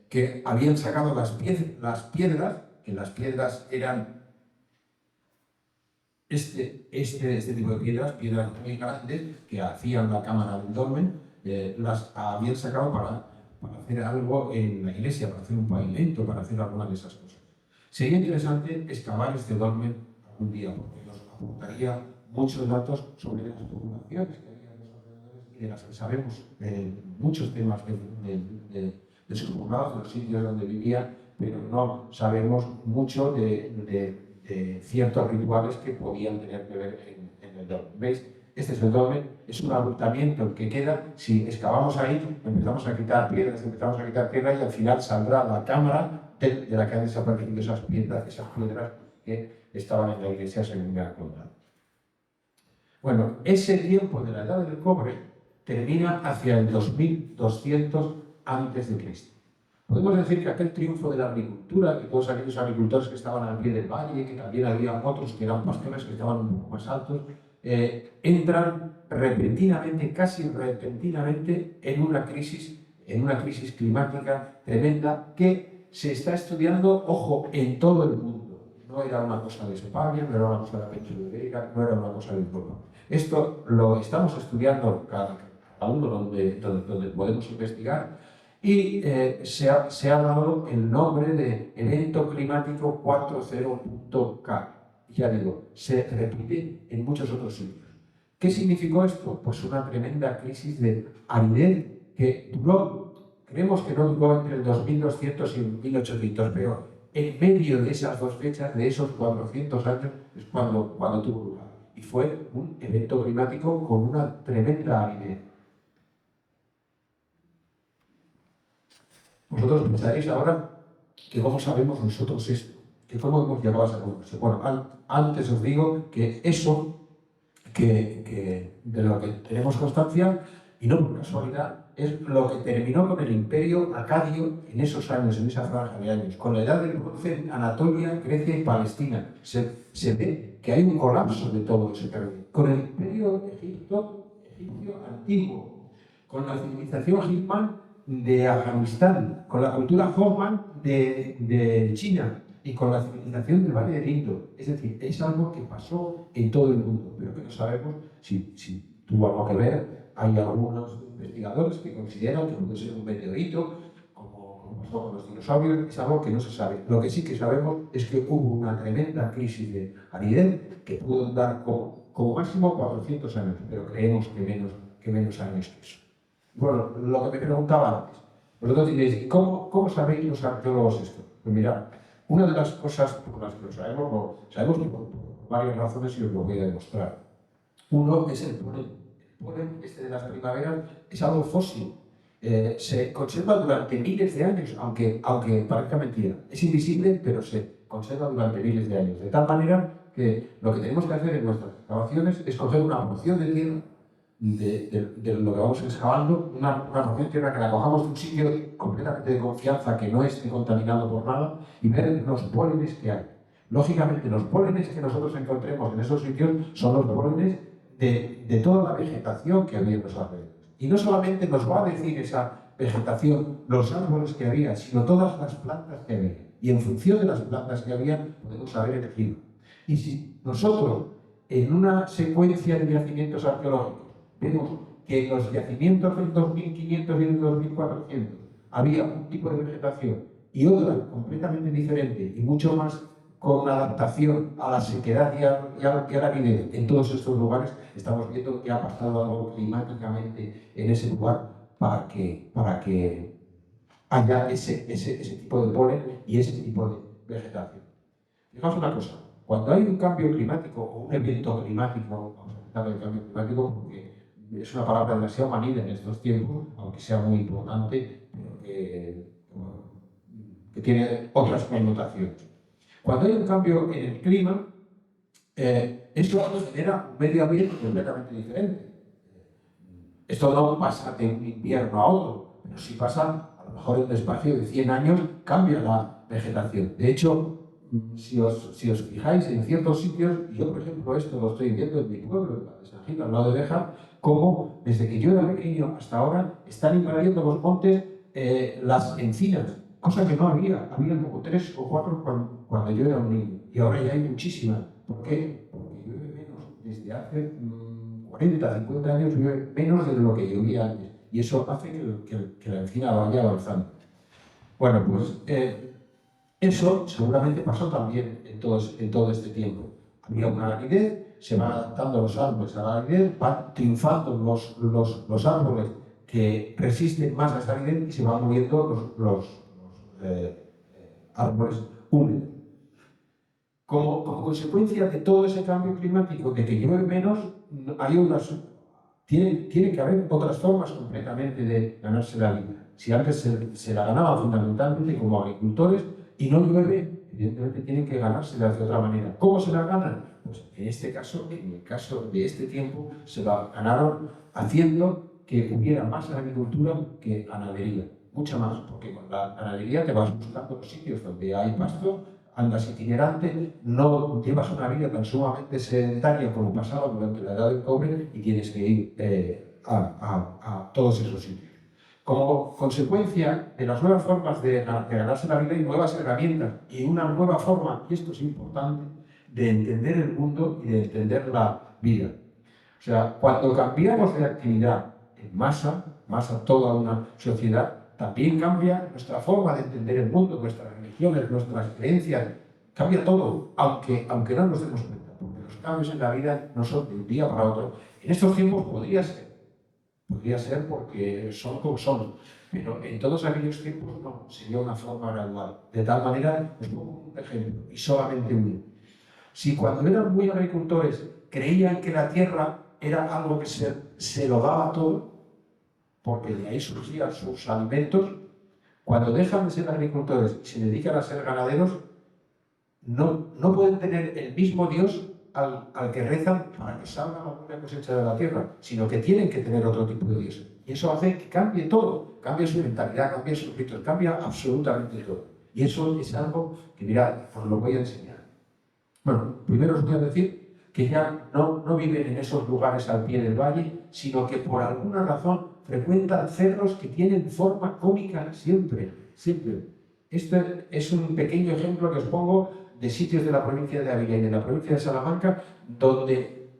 que habían sacado las piedras, que las piedras eran este tipo de piedras muy grandes que hacían la cámara del dolmen, las habían sacado para hacer algo en la iglesia, para hacer un pavimento, para hacer alguna de esas cosas. Sería interesante excavar este dolmen algún día, porque nos aportaría muchos datos sobre las poblaciones que había en los alrededores y de las que sabemos muchos temas de sus poblados, de los sitios donde vivían, pero no sabemos mucho de ciertos rituales que podían tener que ver en el dolmen. ¿Veis? Este es el dolmen, es un abultamiento que queda, si excavamos ahí, empezamos a quitar piedras y al final saldrá la cámara de la que han desaparecido esas piedras que estaban en la iglesia, según me han contado. Bueno, ese tiempo de la Edad del Cobre termina hacia el 2200 a.C. Podemos decir que aquel triunfo de la agricultura, que todos aquellos agricultores que estaban al pie del valle, que también había otros que eran pastores que estaban un poco más altos, entran repentinamente, casi repentinamente, en una crisis climática tremenda que se está estudiando, ojo, en todo el mundo. No era una cosa de España, no era una cosa de la península ibérica, no era una cosa de Europa. Esto lo estamos estudiando cada uno donde podemos investigar y se ha dado el nombre de evento climático 40.K. Ya digo, se repite en muchos otros sitios. ¿Qué significó esto? Pues una tremenda crisis de aridez que duró, creemos que no duró entre el 2200 y el 1800, pero en medio de esas dos fechas, de esos 400 años, es cuando tuvo lugar. Y fue un evento climático con una tremenda aridez. Vosotros pensaréis ahora que cómo sabemos nosotros esto, que cómo hemos llegado a esa conclusión. Bueno, antes os digo que eso que de lo que tenemos constancia, y no por casualidad, es lo que terminó con el imperio acadio en esos años, en esa franja de años. Con la edad del bronce en Anatolia, Grecia y Palestina. Se ve que hay un colapso de todo ese territorio. Con el imperio egipcio antiguo, con la civilización Hitman de Afganistán, con la cultura Hoffman de China y con la civilización del Valle del Indo. Es decir, es algo que pasó en todo el mundo, pero que no sabemos si tuvo algo que ver. Hay algunos investigadores que consideran que puede ser un meteorito, como pasó con los dinosaurios. Es algo que no se sabe. Lo que sí que sabemos es que hubo una tremenda crisis de aridez que pudo dar como máximo 400 años, pero creemos que menos años que eso. Bueno, lo que me preguntaba antes, vosotros diréis, ¿y cómo sabéis los arqueólogos esto? Pues mirad, una de las cosas por las que lo sabemos por varias razones y os lo voy a demostrar. Uno es el polen. El polen, de las primaveras, es algo fósil. Se conserva durante miles de años, aunque parezca mentira. Es invisible, pero se conserva durante miles de años. De tal manera que lo que tenemos que hacer en nuestras excavaciones es coger una porción de tierra de lo que vamos excavando, una porción de tierra que la cojamos de un sitio completamente de confianza, que no esté contaminado por nada, y ver los pólenes que hay. Lógicamente, los pólenes que nosotros encontremos en esos sitios son los pólenes de toda la vegetación que había en los alrededores. Y no solamente nos va a decir esa vegetación, los árboles que había, sino todas las plantas que había. Y en función de las plantas que había, podemos saber elegido. Y si nosotros, en una secuencia de yacimientos arqueológicos, vemos que en los yacimientos del 2500 y del 2400 había un tipo de vegetación y otra completamente diferente y mucho más con adaptación a la sequedad y a la aridez en todos estos lugares, estamos viendo que ha pasado algo climáticamente en ese lugar para que haya ese tipo de polen y ese tipo de vegetación. Fijaos una cosa, cuando hay un cambio climático o un evento climático, vamos a tratar del cambio climático porque es una palabra demasiado manida en estos tiempos, aunque sea muy importante, pero que tiene otras connotaciones. Cuando hay un cambio en el clima, esto genera un medio ambiente completamente diferente. Esto no pasa de un invierno a otro, pero sí pasa, a lo mejor en un espacio de 100 años, cambia la vegetación. De hecho, si os fijáis en ciertos sitios, yo por ejemplo esto lo estoy viendo en mi pueblo, de San Gil, al lado de Béjar, como desde que yo era pequeño hasta ahora están invadiendo los montes las encinas, cosa que no había como 3 o 4 cuando yo era un niño, y ahora ya hay muchísimas. ¿Por qué? Porque llueve menos. Desde hace 40, 50 años llueve menos de lo que llovía antes, y eso hace que la encina vaya avanzando. Bueno, pues eso seguramente pasó también en todo este tiempo. Había una aridez, se van adaptando los árboles a la aridez, van triunfando los árboles que resisten más a esa aridez y se van muriendo los árboles húmedos. Como consecuencia de todo ese cambio climático, de que llueve menos, tiene que haber otras formas completamente de ganarse la vida. Si antes se la ganaba fundamentalmente como agricultores y no llueve, evidentemente tienen que ganársela de otra manera. ¿Cómo se la ganan? Pues en este caso, en el caso de este tiempo, se la ganaron haciendo que hubiera más agricultura que ganadería. Mucha más, porque con la ganadería te vas buscando los sitios donde hay pasto, andas itinerante, no llevas una vida tan sumamente sedentaria como pasaba durante la Edad del Cobre y tienes que ir a todos esos sitios. Como consecuencia de las nuevas formas de ganarse la vida hay nuevas herramientas y una nueva forma, y esto es importante, de entender el mundo y de entender la vida. O sea, cuando cambiamos de actividad en masa toda una sociedad, también cambia nuestra forma de entender el mundo, nuestras religiones, nuestras creencias, cambia todo, aunque no nos demos cuenta, porque los cambios en la vida no son de un día para otro. En estos tiempos podría ser porque son como son, pero en todos aquellos tiempos no, sería una forma gradual. De tal manera, os pongo un ejemplo, y solamente uno. Si cuando eran muy agricultores creían que la tierra era algo que se lo daba todo, porque de ahí surgían sus alimentos, cuando dejan de ser agricultores y se dedican a ser ganaderos, no pueden tener el mismo Dios al que rezan para que salga alguna cosecha de la tierra, sino que tienen que tener otro tipo de Dios. Y eso hace que cambie todo, cambie su mentalidad, cambie sus ritos, cambia absolutamente todo. Y eso es algo que, mirad, os lo voy a enseñar. Bueno, primero os voy a decir que ya no viven en esos lugares al pie del valle, sino que por alguna razón frecuentan cerros que tienen forma cónica siempre. Este es un pequeño ejemplo que os pongo de sitios de la provincia de Ávila y de la provincia de Salamanca, donde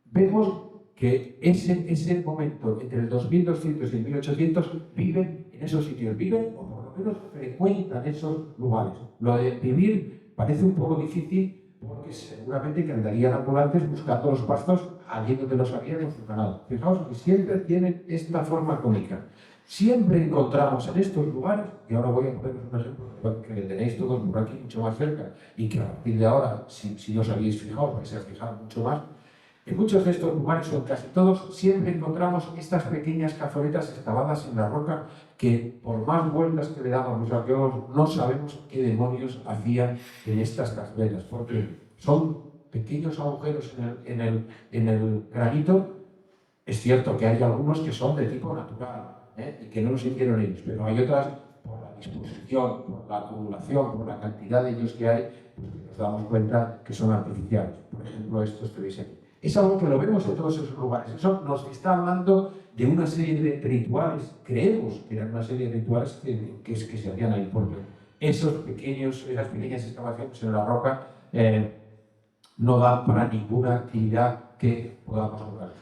vemos que ese momento, entre el 2200 y el 1800, viven en esos sitios, viven o por lo menos frecuentan esos lugares. Lo de vivir parece un poco difícil, porque seguramente que andarían ambulantes buscando los pastos allí donde los había en su ganado. Fijaos que siempre tienen esta forma cónica. Siempre encontramos en estos lugares, y ahora voy a poneros un ejemplo que tenéis todos por aquí mucho más cerca, y que a partir de ahora, si no os habéis fijado, vais a fijar mucho más, en muchos de estos lugares, o casi todos, siempre encontramos estas pequeñas cazoletas excavadas en la roca que, por más vueltas que le damos los arqueólogos, no sabemos qué demonios hacían en estas cazoletas, porque son pequeños agujeros en el granito. Es cierto que hay algunos que son de tipo natural y que no los hicieron ellos, pero hay otras, por la disposición, por la acumulación, por la cantidad de ellos que hay, pues nos damos cuenta que son artificiales. Por ejemplo, estos que veis aquí. Es algo que lo vemos en todos esos lugares. Eso nos está hablando de una serie de rituales. Creemos que eran una serie de rituales que se hacían ahí, porque esas pequeñas excavaciones en la roca no dan para ninguna actividad que podamos lograr.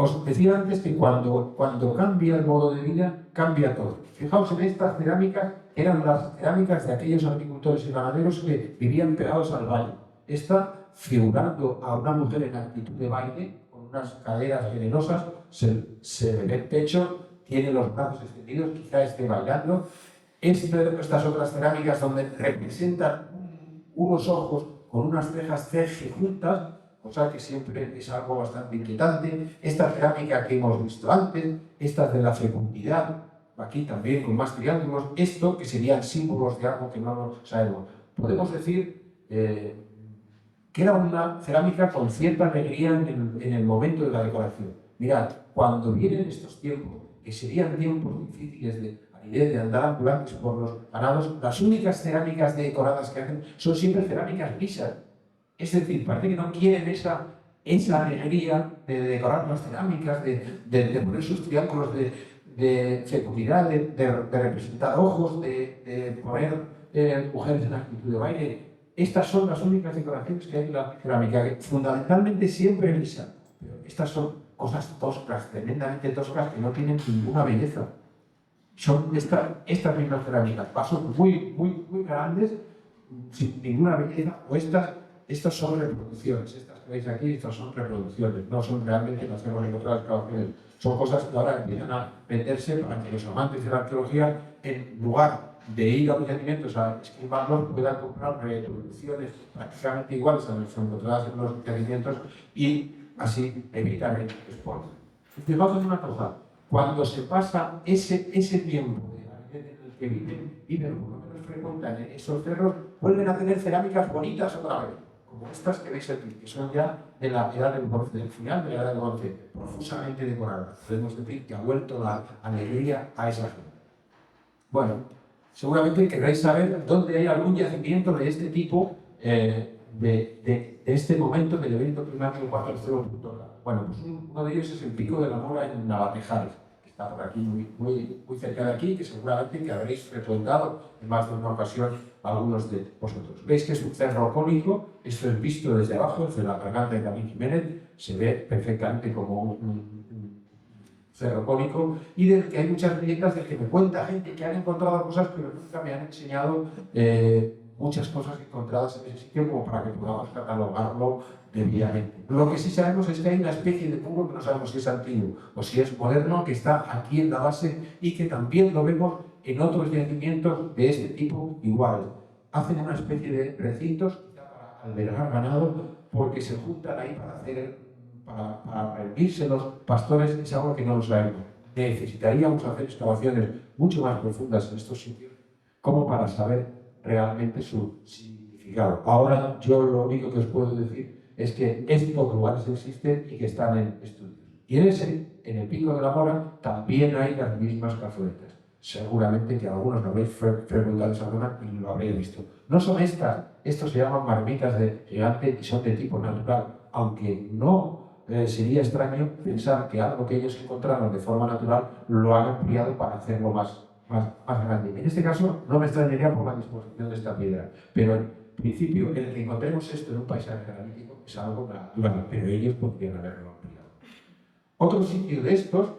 Os decía antes que cuando cambia el modo de vida, cambia todo. Fijaos en estas cerámicas, eran las cerámicas de aquellos agricultores y ganaderos que vivían pegados al valle. Esta figurando a una mujer en actitud de baile, con unas caderas venenosas, se ve el pecho, tiene los brazos extendidos, quizá esté bailando. Estas otras cerámicas donde representan unos ojos con unas cejas juntas, cosa que siempre es algo bastante inquietante. Esta cerámica que hemos visto antes, estas de la fecundidad, aquí también con más triángulos, esto que serían símbolos de algo que no lo sabemos. Podemos decir que era una cerámica con cierta alegría en el momento de la decoración. Mirad, cuando vienen estos tiempos, que serían tiempos difíciles de aridez, de andar ambulantes por los ganados, las únicas cerámicas decoradas que hacen son siempre cerámicas lisas. Es decir, parece que no quieren esa alegría de decorar las cerámicas, de poner sus triángulos de fecundidad, de representar ojos, de poner mujeres en actitud de baile. Estas son las únicas decoraciones que hay en la cerámica, que fundamentalmente siempre lisa. Pero estas son cosas toscas, tremendamente toscas, que no tienen ninguna belleza. Son estas mismas cerámicas, vasos muy grandes, sin ninguna belleza, o estas son reproducciones. Estas que veis aquí, estas son reproducciones, no son realmente, no hacemos en otras excavaciones. Son cosas que ahora empiezan a venderse para que los amantes de la arqueología, en lugar de ir a los yacimientos a esquivarlos, puedan comprar reproducciones prácticamente iguales a las encontradas en los yacimientos y así evitar el despojo. Fijaos en una cosa, cuando se pasa ese tiempo en el que viven, por lo menos frecuentan esos cerros, vuelven a tener cerámicas bonitas otra vez, como estas que veis aquí, que son ya de la edad del bronce, del final de la edad del bronce, profusamente decoradas. Podemos decir que ha vuelto la alegría a esa gente. Bueno, seguramente querréis saber dónde hay algún yacimiento de este tipo, de este momento del evento climático 4.0. Bueno, pues uno de ellos es el Pico de la Mora en Navatejares, que está por aquí, muy cerca de aquí, que seguramente que habréis frecuentado en más de una ocasión algunos de vosotros. Veis que es un cerro cónico, esto es visto desde abajo, desde la garganta de David Jiménez, se ve perfectamente como un cerro cónico, y del que hay muchas leyendas de que me cuenta gente que han encontrado cosas, pero nunca me han enseñado muchas cosas encontradas en ese sitio como para que podamos catalogarlo debidamente. Lo que sí sabemos es que hay una especie de puro que no sabemos si es antiguo o si es moderno, que está aquí en la base y que también lo vemos en otros yacimientos de este tipo iguales. Hacen una especie de recintos para albergar ganado porque se juntan ahí para reunirse los pastores, es algo que no lo sabemos. Necesitaríamos hacer excavaciones mucho más profundas en estos sitios como para saber realmente su significado. Ahora yo lo único que os puedo decir es que estos lugares existen y que están en estudio. Y en el Pico de la Mora, también hay las mismas cazuetas. Seguramente que algunos lo habréis frecuentado esa zona y lo habréis visto. No son estas, estos se llaman marmitas de gigante y son de tipo natural, aunque no sería extraño pensar que algo que ellos encontraron de forma natural lo han ampliado para hacerlo más grande. En este caso no me extrañaría por la disposición de esta piedra, pero en principio el que encontremos esto en un paisaje granítico es algo natural, pero ellos podrían haberlo ampliado. Otro sitio de estos,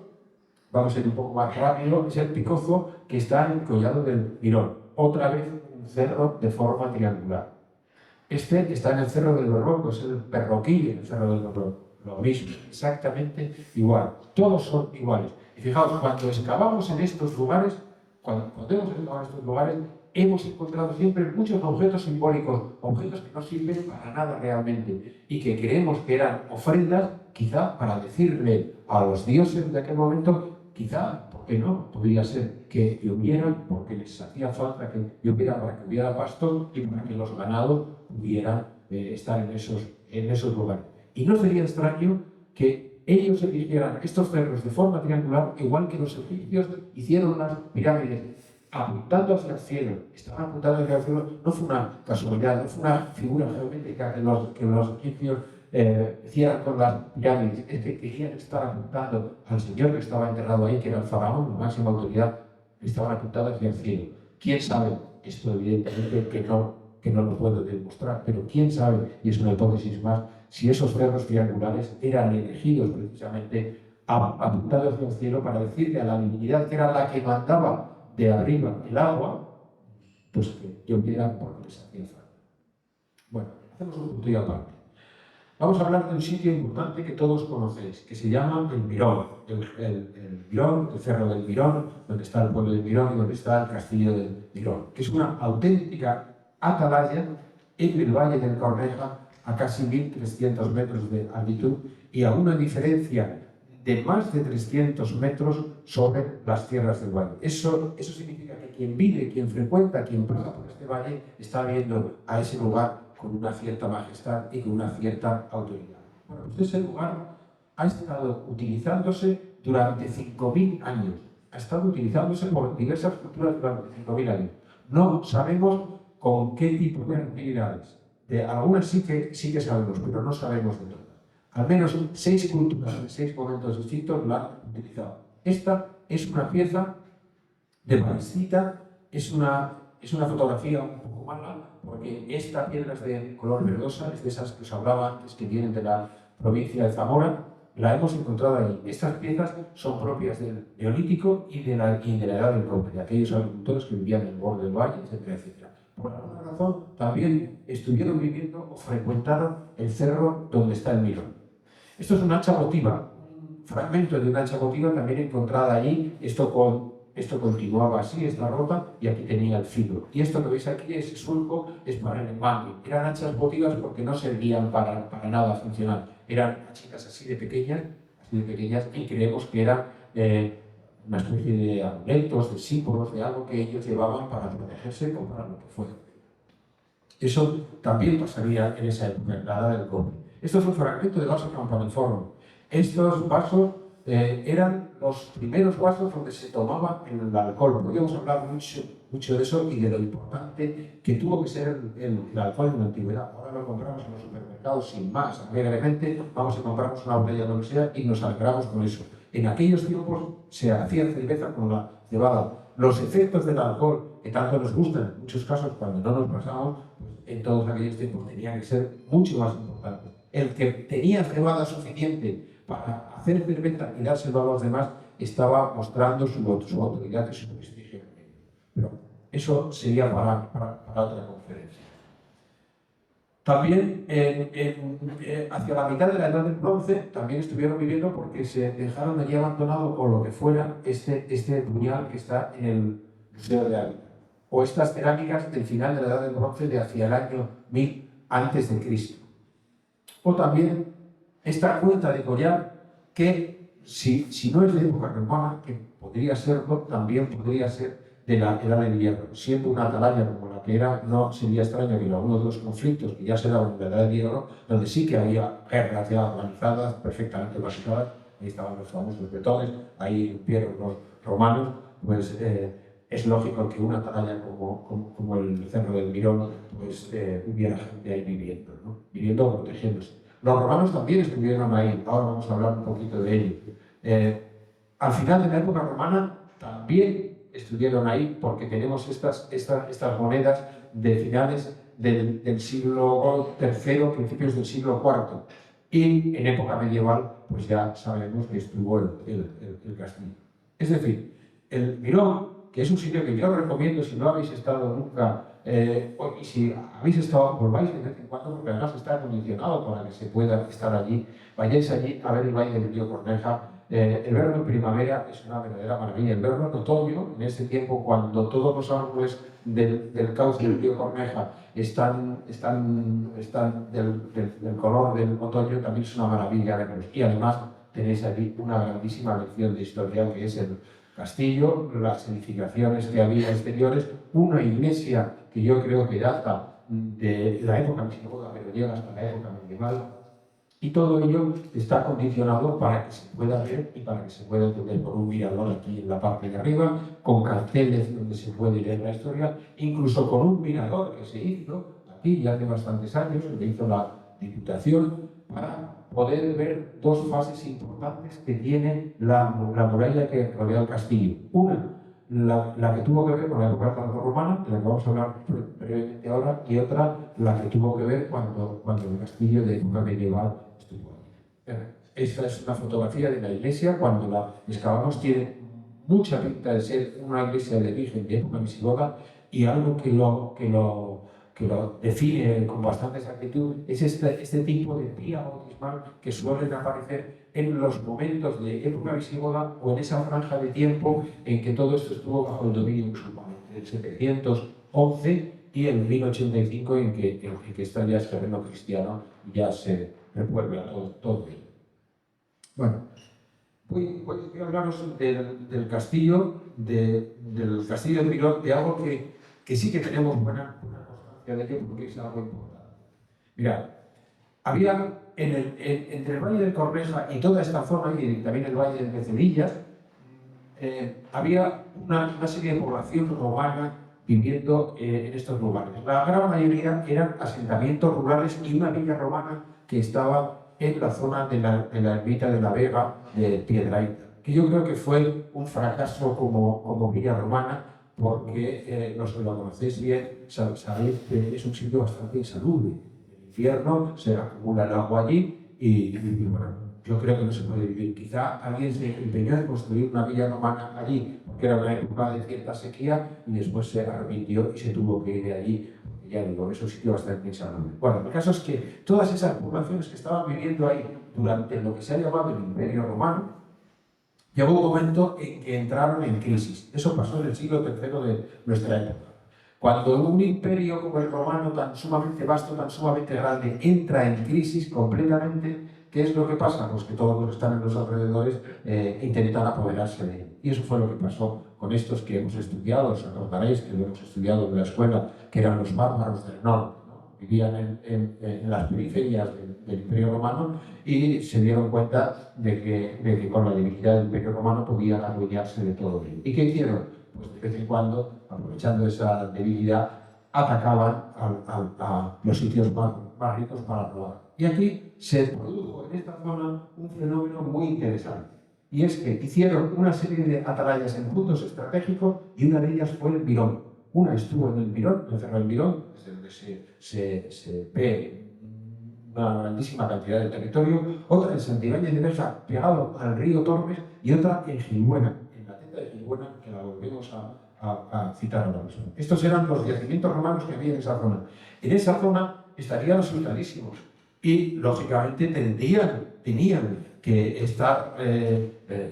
vamos a ir un poco más rápido, es el Picozo, que está en el Collado del Mirón, otra vez un cerro de forma triangular. Este está en el Cerro del Berroco, es el Perroquí en el Cerro del Berroco. Lo mismo, exactamente igual. Todos son iguales. Y fijaos, cuando excavamos en estos lugares, cuando hemos excavado en estos lugares, hemos encontrado siempre muchos objetos simbólicos, objetos que no sirven para nada realmente y que creemos que eran ofrendas, quizá para decirle a los dioses de aquel momento, quizá, ¿por qué no? Podría ser que llovieran porque les hacía falta que lloviera para que hubiera pasto y para que los ganados pudieran estar en esos lugares. Y no sería extraño que ellos eligieran estos cerros de forma triangular, igual que los egipcios hicieron las pirámides, apuntando hacia el cielo. Estaban apuntando hacia el cielo, no fue una casualidad, no fue una figura geométrica que los egipcios hicieran con las pirámides, es que querían estar apuntando al Señor que estaba enterrado ahí, que era el faraón, la máxima autoridad, estaban apuntando hacia el cielo. ¿Quién sabe? Esto evidentemente que no lo puedo demostrar, pero quién sabe, y es una hipótesis más, si esos cerros triangulares eran elegidos precisamente apuntados hacia el cielo para decirle a la divinidad que era la que mandaba de arriba el agua, pues que lloviera porque les hacía falta. Bueno, hacemos un punto y aparte. Vamos a hablar de un sitio importante que todos conocéis, que se llama el Mirón. El Mirón, el Cerro del Mirón, donde está el pueblo del Mirón y donde está el castillo del Mirón, que es una auténtica atalaya en el valle del Corneja, a casi 1.300 metros de altitud y a una diferencia de más de 300 metros sobre las tierras del valle. Eso significa que quien vive, quien frecuenta, quien pasa por este valle, está viendo a ese lugar con una cierta majestad y con una cierta autoridad. Bueno, pues ese lugar ha estado utilizándose durante 5.000 años. Ha estado utilizándose por diversas culturas durante 5.000 años. No sabemos con qué tipo de actividades. De algunas sí que sabemos, pero no sabemos de todas. Al menos 6 culturas en 6 momentos distintos la han utilizado. Esta es una pieza de maricita, es una fotografía un poco mala, porque esta piedra es de color verdosa, es de esas que os hablaba antes, que vienen de la provincia de Zamora. La hemos encontrado ahí. Estas piezas son propias del Neolítico y de la Edad del Cobre, de aquellos agricultores que vivían en el borde del valle, etcétera, etcétera. Por alguna razón, también estuvieron viviendo o frecuentaron el cerro donde está el Mirón. Esto es una hacha votiva, un fragmento de una hacha votiva también encontrada allí. Esto continuaba así, esta rota, y aquí tenía el filo. Y esto que veis aquí, ese surco, es para el embalde. Eran hachas votivas porque no servían para nada funcional. Eran hachitas así de pequeñas, y creemos que eran una especie de amuletos, de símbolos, de algo que ellos llevaban para protegerse o para lo que fuera. Eso también pasaría en esa época, en la Edad del Cobre. Esto es un fragmento de vaso campaniforme. Estos vasos eran los primeros vasos donde se tomaba el alcohol. Podríamos hablar mucho de eso y de lo importante que tuvo que ser el alcohol en la antigüedad. Ahora lo compramos en los supermercados sin más. Alegremente vamos a comprarnos una botella de lo que sea y nos alegramos con eso. En aquellos tiempos se hacía cerveza con la cebada. Los efectos del alcohol, que tanto nos gustan en muchos casos cuando no nos pasamos, pues en todos aquellos tiempos tenían que ser mucho más importantes. El que tenía cebada suficiente para hacer cerveza y dárselo a los demás estaba mostrando su autoridad y su prestigio. Pero eso sería para otra conferencia. También hacia la mitad de la Edad del Bronce también estuvieron viviendo porque se dejaron allí abandonado o lo que fuera este puñal que está en el Museo de Ávila, o estas cerámicas del final de la Edad del Bronce de hacia el año 1000 a.C. O también esta cuenta de collar que si no es de época romana, que podría serlo, también podría ser de la Edad del Hierro. Siendo una atalaya como la que era, no sería extraño que en algunos de los conflictos que ya se daban en la Edad del Hierro, donde sí que había guerras ya organizadas, perfectamente basicadas, ahí estaban los famosos bretones, ahí irrumpieron los romanos, pues es lógico que una atalaya como el Cerro del Mirón, pues hubiera gente ahí viviendo, ¿no? Viviendo o protegiéndose. Los romanos también estuvieron ahí, ahora vamos a hablar un poquito de ello. Al final de la época romana también estuvieron ahí porque tenemos estas monedas de finales del siglo III, principios del siglo IV. Y en época medieval, pues ya sabemos que estuvo el castillo. Es decir, el Mirón, que es un sitio que yo os recomiendo si no habéis estado nunca, y si habéis estado, volváis de vez en cuando, porque además está acondicionado para que se pueda estar allí. Vayáis allí a ver el Valle del Río Corneja. El verlo en primavera es una verdadera maravilla. El verlo en otoño, en este tiempo, cuando todos los árboles del cauce del río Corneja están del color del otoño, también es una maravilla verlos. Y además tenéis allí una grandísima lección de historia, que es el castillo, las edificaciones que había exteriores, una iglesia que yo creo que data de la época visigoda, pero llega hasta la época medieval. Y todo ello está condicionado para que se pueda ver y para que se pueda entender por un mirador aquí en la parte de arriba, con carteles donde se puede leer la historia, incluso con un mirador que se hizo aquí ya hace bastantes años, que hizo la Diputación, para poder ver dos fases importantes que tiene la muralla que rodea el castillo. Una, la que tuvo que ver con la época romana, de la que vamos a hablar brevemente ahora, y otra, la que tuvo que ver cuando el castillo de época medieval estuvo aquí. Esta es una fotografía de la iglesia. Cuando la excavamos tiene mucha pinta de ser una iglesia de origen de época visigoda, y algo que lo define con bastante exactitud es este tipo de pía bautismal que suelen aparecer en los momentos de época visigoda o en esa franja de tiempo en que todo esto estuvo bajo el dominio musulmán, entre el 711 y el 1085, en que está ya el terreno cristiano y ya se revuelve a todo ello. Bueno, voy a hablaros del castillo, del castillo de Mirón, de algo que sí que tenemos buena constancia de ello, porque es algo importante. Mirad, había entre el Valle del Corneja y toda esta zona, y también el Valle de Cerrillas, había una serie de población romana viviendo en estos lugares. La gran mayoría eran asentamientos rurales y una villa romana que estaba en la zona de la ermita de la Vega de Piedrahíta, que yo creo que fue un fracaso como villa romana, porque los que lo conocéis bien sabéis que es un sitio bastante insalubre. En invierno se acumula el agua allí y bueno, yo creo que no se puede vivir. Quizá alguien se empeñó en construir una villa romana allí, porque era una época de cierta sequía, y después se arrepintió y se tuvo que ir de allí. Ya digo, es un sitio bastante insalubre. Bueno, el caso es que todas esas poblaciones que estaban viviendo ahí durante lo que se ha llamado el Imperio Romano, llegó un momento en que entraron en crisis. Eso pasó en el siglo III de nuestra época. Cuando un imperio como el romano, tan sumamente vasto, tan sumamente grande, entra en crisis completamente, ¿qué es lo que pasa? Pues que todos los que están en los alrededores intentan apoderarse de él. Y eso fue lo que pasó con estos que hemos estudiado. Os acordaréis que lo hemos estudiado en la escuela, que eran los bárbaros del norte, ¿no? Vivían en las periferias del Imperio Romano y se dieron cuenta de que con la debilidad del Imperio Romano podían adueñarse de todo ello. ¿Y qué hicieron? Pues de vez en cuando, aprovechando esa debilidad, atacaban a los sitios más ricos para robar. Y aquí se produjo en esta zona un fenómeno muy interesante. Y es que hicieron una serie de atalayas en puntos estratégicos y una de ellas fue el Mirón. Una estuvo en el Mirón, en Cerro del Mirón, desde donde se ve una grandísima cantidad de territorio, otra en Santibáñez de Berza, pegado al río Tormes, y otra en Gilbuena, en la teta de Gilbuena, que la volvemos a citar ahora mismo. Estos eran los yacimientos romanos que había en esa zona. En esa zona estarían los sultanísimos y, lógicamente, tenían que estar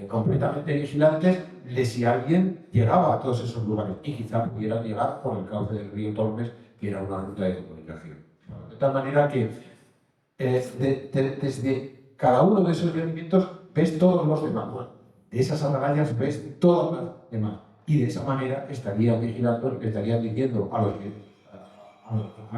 completamente vigilantes de si alguien llegaba a todos esos lugares, y quizá pudieran llegar por el cauce del río Tormes, que era una ruta de comunicación. De tal manera que desde cada uno de esos yacimientos ves todos los demás. De esas atalayas ves todas las demás. Y de esa manera estarían vigilando, estarían diciendo a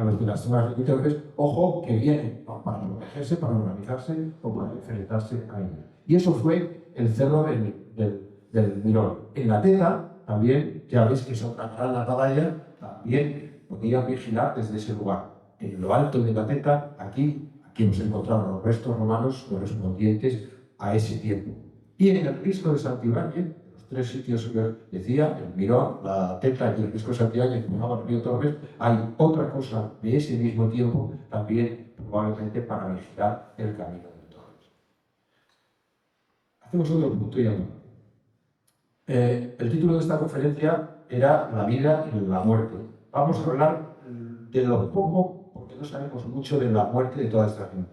los de las zonas limítrofes, ojo, que vienen para protegerse, para organizarse o para enfrentarse a ellos. Y eso fue el cerro del Mirón. En la Teta, también, ya veis que es otra gran atalaya, también podían vigilar desde ese lugar. En lo alto de la Teta, aquí hemos encontrado los restos romanos correspondientes a ese tiempo. Y en el Risco de Santibáñez, los tres sitios que decía, el Mirón, la Teta y el Risco de Santibáñez, que el río Tormes, hay otra cosa de ese mismo tiempo, también probablemente para vigilar el camino del Tormes. Hacemos otro punto y algo. El título de esta conferencia era La vida y la muerte. Vamos a hablar de lo poco, porque no sabemos mucho de la muerte de toda esta gente.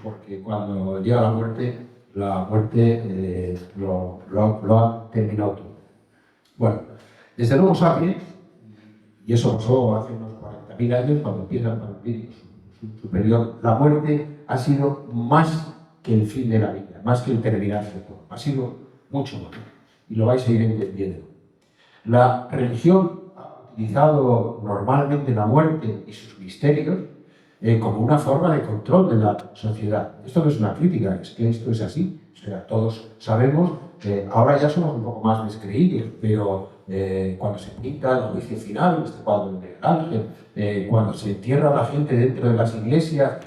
Porque cuando llega la muerte lo ha terminado todo. Bueno, desde luego Sapiens, y eso pasó hace unos 40.000 años, cuando empieza el espíritu superior, la muerte ha sido más que el fin de la vida, más que el terminarse todo, ha sido mucho más, y lo vais a ir entendiendo. La religión ha utilizado normalmente la muerte y sus misterios como una forma de control de la sociedad. Esto no es una crítica, es que esto es así. O sea, todos sabemos, ahora ya somos un poco más descreídos, pero cuando se pinta el juicio final, este cuadro de Ángel, cuando se entierra a la gente dentro de las iglesias,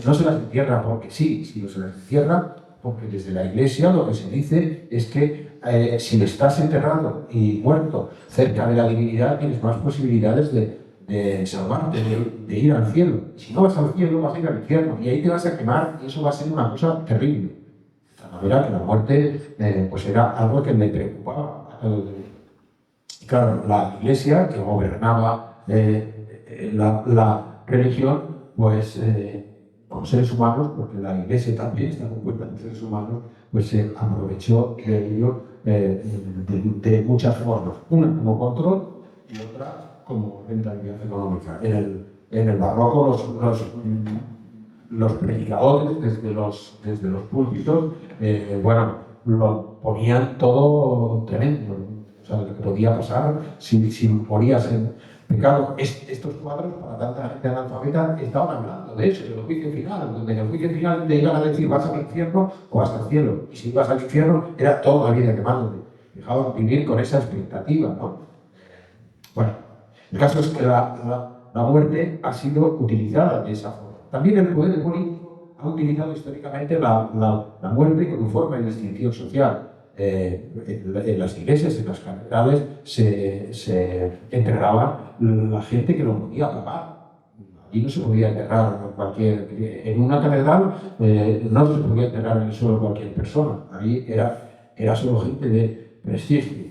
no se las entierra porque sí, sino se las entierra porque desde la iglesia lo que se dice es que si estás enterrado y muerto cerca de la divinidad, tienes más posibilidades de salvarte, de ir al cielo. Si no vas al cielo, vas a ir al infierno y ahí te vas a quemar, y eso va a ser una cosa terrible. De tal manera que la muerte pues era algo que me preocupaba a todo el mundo. Y claro, la iglesia que gobernaba la religión, pues con seres humanos, porque la iglesia también está compuesta de seres humanos, pues se aprovechó de ello de muchas formas. Una como control y otra como rentabilidad económica. En el barroco los predicadores desde los púlpitos, bueno, lo ponían todo tremendo. O sea, lo que podía pasar si morías Pero claro, estos cuadros, para tanta gente analfabeta, estaban hablando de eso, del juicio final, donde en el juicio final te iban a decir vas al infierno o vas al cielo. Y si ibas al infierno, era toda la vida quemándote. Fijaos, vivir con esa expectativa, ¿no? Bueno, el caso es que la muerte ha sido utilizada de esa forma. También el poder político ha utilizado históricamente la muerte como forma de distinción social. En las iglesias, en las catedrales, se enterraba la gente que lo podía pagar. Allí no se podía enterrar en una catedral no se podía enterrar en el suelo cualquier persona. Ahí era solo gente de prestigio.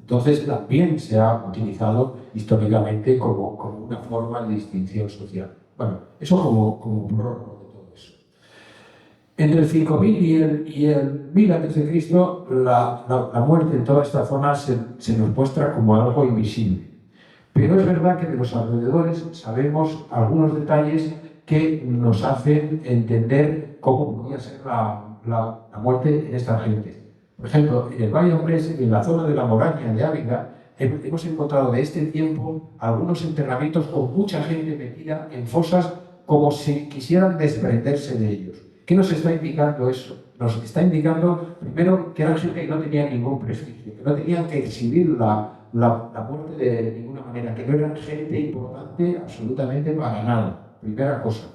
Entonces también se ha utilizado históricamente como una forma de distinción social. Bueno, eso como prórrogo de todo eso. Entre el 5000 y el 1000 a.C., la muerte en toda esta zona se nos muestra como algo invisible. Pero es verdad que de los alrededores sabemos algunos detalles que nos hacen entender cómo podía ser la muerte en esta gente. Por ejemplo, en el Valle Hombrés, en la zona de la Moraña de Ávila, hemos encontrado de este tiempo algunos enterramientos con mucha gente metida en fosas como si quisieran desprenderse de ellos. ¿Qué nos está indicando eso? Nos está indicando, primero, que eran gente que no tenía ningún prestigio, que no tenían que exhibir la muerte de ninguna manera, que no eran gente importante absolutamente para nada. Primera cosa.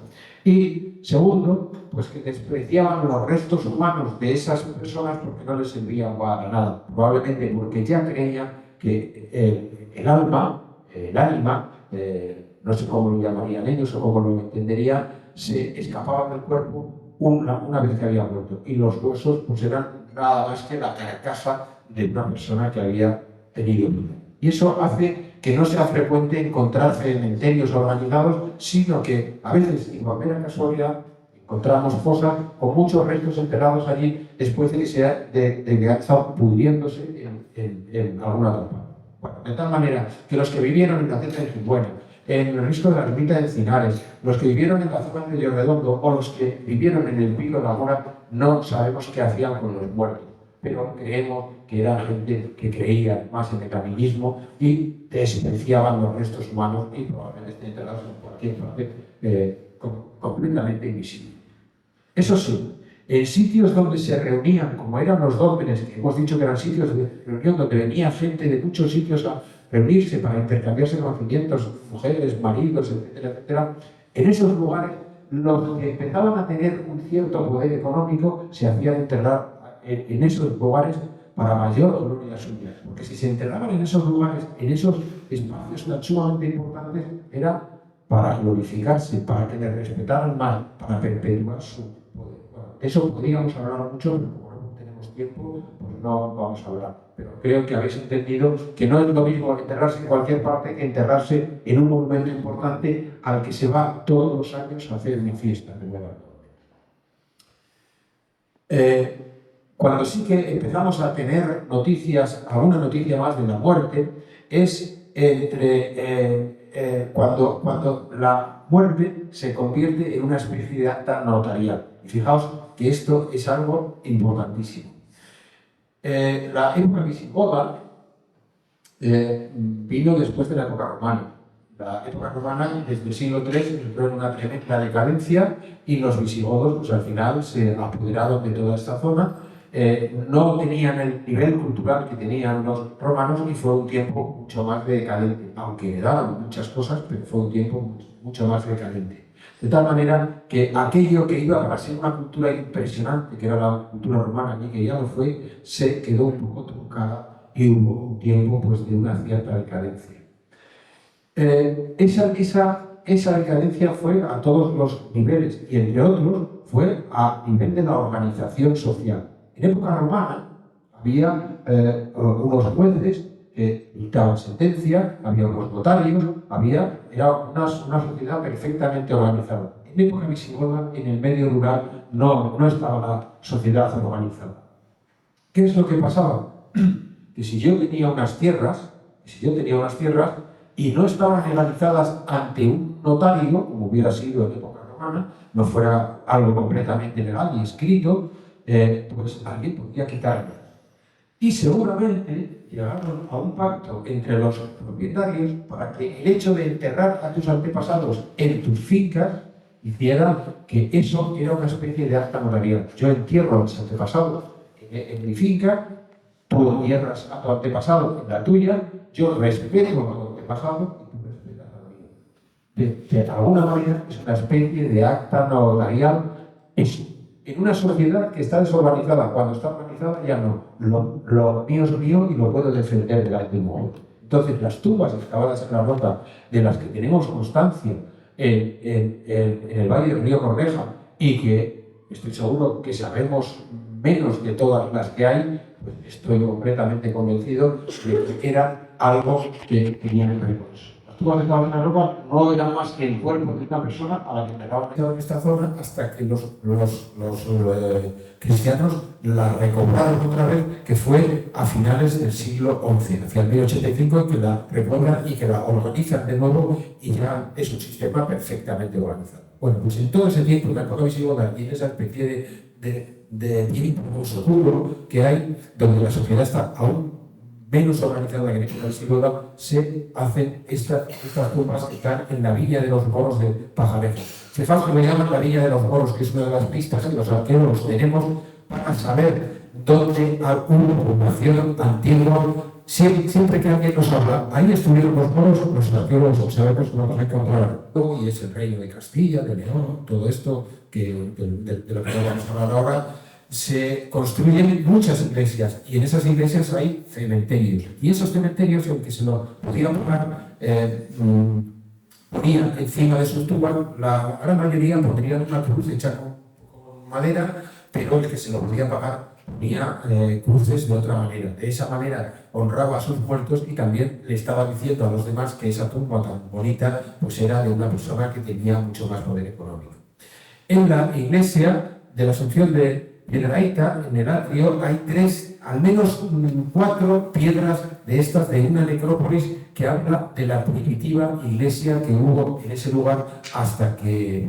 Y segundo, pues que despreciaban los restos humanos de esas personas porque no les servían para nada. Probablemente porque ya creían que el ánima, no sé cómo lo llamarían ellos o cómo lo entenderían, se escapaban del cuerpo una vez que había muerto. Y los huesos pues eran nada más que la carcasa de una persona que había tenido vida. Y eso hace que no sea frecuente encontrar cementerios organizados, sino que a veces, y por mera casualidad, encontramos fosas con muchos restos enterrados allí después de que han estado pudriéndose en alguna trampa. Bueno, de tal manera que los que vivieron en la Ceta de Jimbuena, en el risco de la ermita de Encinares, los que vivieron en la zona de Llorredondo o los que vivieron en el Pico de la Mora, no sabemos qué hacían con los muertos. Pero creemos que era gente que creía más en el animismo y despreciaban los restos humanos y probablemente estén enterrados en cualquier parte completamente invisible. Eso sí, en sitios donde se reunían, como eran los dólmenes, que hemos dicho que eran sitios de reunión donde venía gente de muchos sitios a reunirse para intercambiarse conocimientos, mujeres, maridos, etcétera, etcétera, en esos lugares los que empezaban a tener un cierto poder económico se hacían enterrar en esos lugares para mayor gloria suya. Porque si se enterraban en esos lugares, en esos espacios tan sumamente importantes, era para glorificarse, para que le respetaran más, para perpetuar su poder. Bueno, eso podríamos hablar mucho, pero como no tenemos tiempo, pues no vamos a hablar. Pero creo que habéis entendido que no es lo mismo enterrarse en cualquier parte que enterrarse en un monumento importante al que se va todos los años a hacer una fiesta. Cuando sí que empezamos a tener noticias, alguna noticia más de la muerte, es cuando la muerte se convierte en una especie de acta notarial. Y fijaos que esto es algo importantísimo. La época visigoda vino después de la época romana. La época romana, desde el siglo III, entró en una tremenda decadencia y los visigodos, pues al final, se apoderaron de toda esta zona. No tenían el nivel cultural que tenían los romanos y fue un tiempo mucho más decadente, aunque heredaban muchas cosas, pero fue un tiempo mucho más decadente. De tal manera que aquello que iba para ser una cultura impresionante, que era la cultura romana y que ya lo fue, se quedó un poco truncada y hubo un tiempo pues, de una cierta decadencia. Esa decadencia fue a todos los niveles y entre otros fue a nivel de la organización social. En época romana había unos jueces que dictaban sentencia, había unos notarios, era una sociedad perfectamente organizada. En época visigoda, en el medio rural, no estaba la sociedad organizada. ¿Qué es lo que pasaba? Que si yo tenía unas tierras y no estaban legalizadas ante un notario, como hubiera sido en época romana, no fuera algo completamente legal y escrito, pues alguien podía quitarme. y seguramente llegaron a un pacto entre los propietarios para que el hecho de enterrar a tus antepasados en tus fincas hiciera que eso era una especie de acta notarial. Yo entierro a mis antepasados en mi finca, tú entierras a tu antepasado en la tuya, yo respeto a tu antepasado y tú respetas a la mía. De alguna manera es una especie de acta notarial eso. En una sociedad que está desorganizada, cuando está organizada ya no. Lo mío es mío y lo puedo defender delante del mundo. Entonces, las tumbas excavadas en la roca, de las que tenemos constancia en el valle del río Corneja, y que estoy seguro que sabemos menos de todas las que hay, pues estoy completamente convencido de que era algo que tenía que ver con eso. Las tumbas excavadas en la roca no eran más que el cuerpo de una persona a la que enterraban en esta zona hasta que los cristianos la recobraron otra vez, que fue a finales del siglo XI, hacia el 1085, que la recobran y que la organizan de nuevo y ya es un sistema perfectamente organizado. Bueno, pues en todo ese tiempo, en la época visigoda y en esa especie de tiempo oscuro que hay, donde la sociedad está aún menos organizada que en el siglo, se hacen estas tumbas que están en la Villa de los Moros de Pajarejo. Se fa que me llaman la Villa de los Moros, que es una de las pistas que los arqueólogos tenemos para saber dónde hubo población antigua. Siempre que alguien nos habla, ahí estuvieron los moros, los arqueólogos sabemos que no van a encontrar, y es el reino de Castilla, de León, todo esto de lo que vamos a hablar ahora. Se construyen muchas iglesias y en esas iglesias hay cementerios. Y esos cementerios, aunque se lo podían pagar, ponían encima de sus tumbas, la gran mayoría pondrían una cruz hecha con madera, pero el que se lo podía pagar ponía cruces de otra manera. De esa manera honraba a sus muertos y también le estaba diciendo a los demás que esa tumba tan bonita pues era de una persona que tenía mucho más poder económico. En la iglesia de la Asunción de Piedrahita, en el atrio, hay al menos 4 piedras de estas de una necrópolis que habla de la primitiva iglesia que hubo en ese lugar hasta que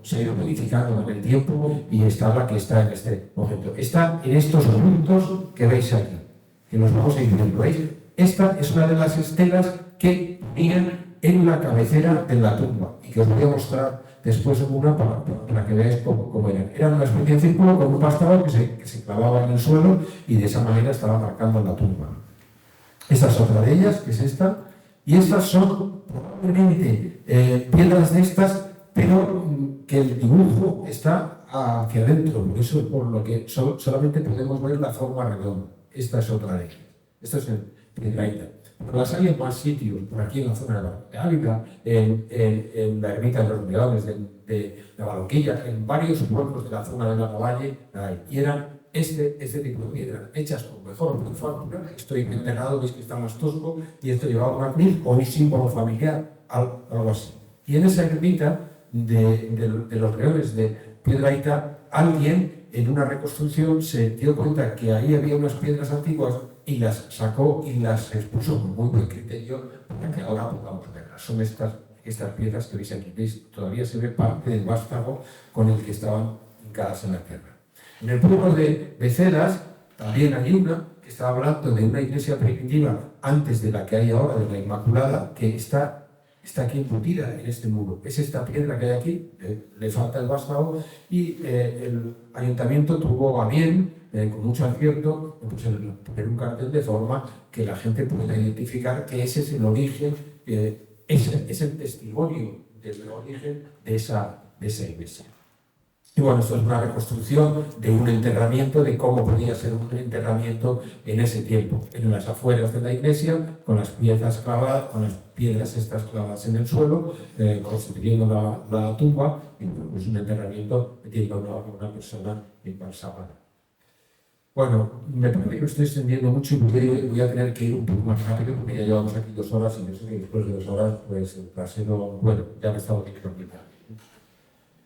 se ha ido modificando con el tiempo y está la que está en este momento. Está en estos puntos que veis aquí, que los vamos a ir viendo. ¿Veis? Esta es una de las estelas que ponían en la cabecera de la tumba y que os voy a mostrar después una para que veáis cómo eran. Era una especie de círculo con un vástago que se clavaba en el suelo y de esa manera estaba marcando la tumba. Esta es otra de ellas, que es esta, y estas son probablemente piedras de estas, pero que el dibujo está hacia adentro, por eso por lo que solamente podemos ver la forma redonda. Esta es otra de ellas. Esta es el Piedrahita. Pero las hay en más sitios, por aquí en la zona de Ávila, en la ermita de los Leones de la Baroquilla, en varios pueblos de la zona de la Valle, y eran este tipo de piedras, hechas con mejor manufactura. Esto enterrado, veis que está más tosco, y esto llevaba una cruz o un símbolo familiar, algo así. Y en esa ermita de los Leones de Piedrahita, alguien en una reconstrucción se dio cuenta que ahí había unas piedras antiguas y las sacó y las expuso con muy buen criterio para que ahora podamos verlas. Son estas piedras que veis aquí. ¿Veis? Todavía se ve parte del vástago con el que estaban hincadas en la tierra. En el pueblo de Beceras también hay una que está hablando de una iglesia primitiva antes de la que hay ahora, de la Inmaculada, que está aquí embutida en este muro. Es esta piedra que hay aquí, le falta el vástago, y el ayuntamiento tuvo a bien, con mucho acierto, pues poner un cartel de forma que la gente pueda identificar que ese es el origen, es el testimonio del origen de esa iglesia. Y bueno, esto es una reconstrucción de un enterramiento, de cómo podía ser un enterramiento en ese tiempo, en las afueras de la iglesia, con las piedras clavadas, con las piedras estas clavadas en el suelo, constituyendo la tumba, y pues un enterramiento metiendo a una persona embalsamada. Bueno, me parece que estoy extendiendo mucho y voy a tener que ir un poco más rápido porque ya llevamos aquí 2 horas y yo sé que después de 2 horas, pues el trasero, bueno, ya me estaba quitando.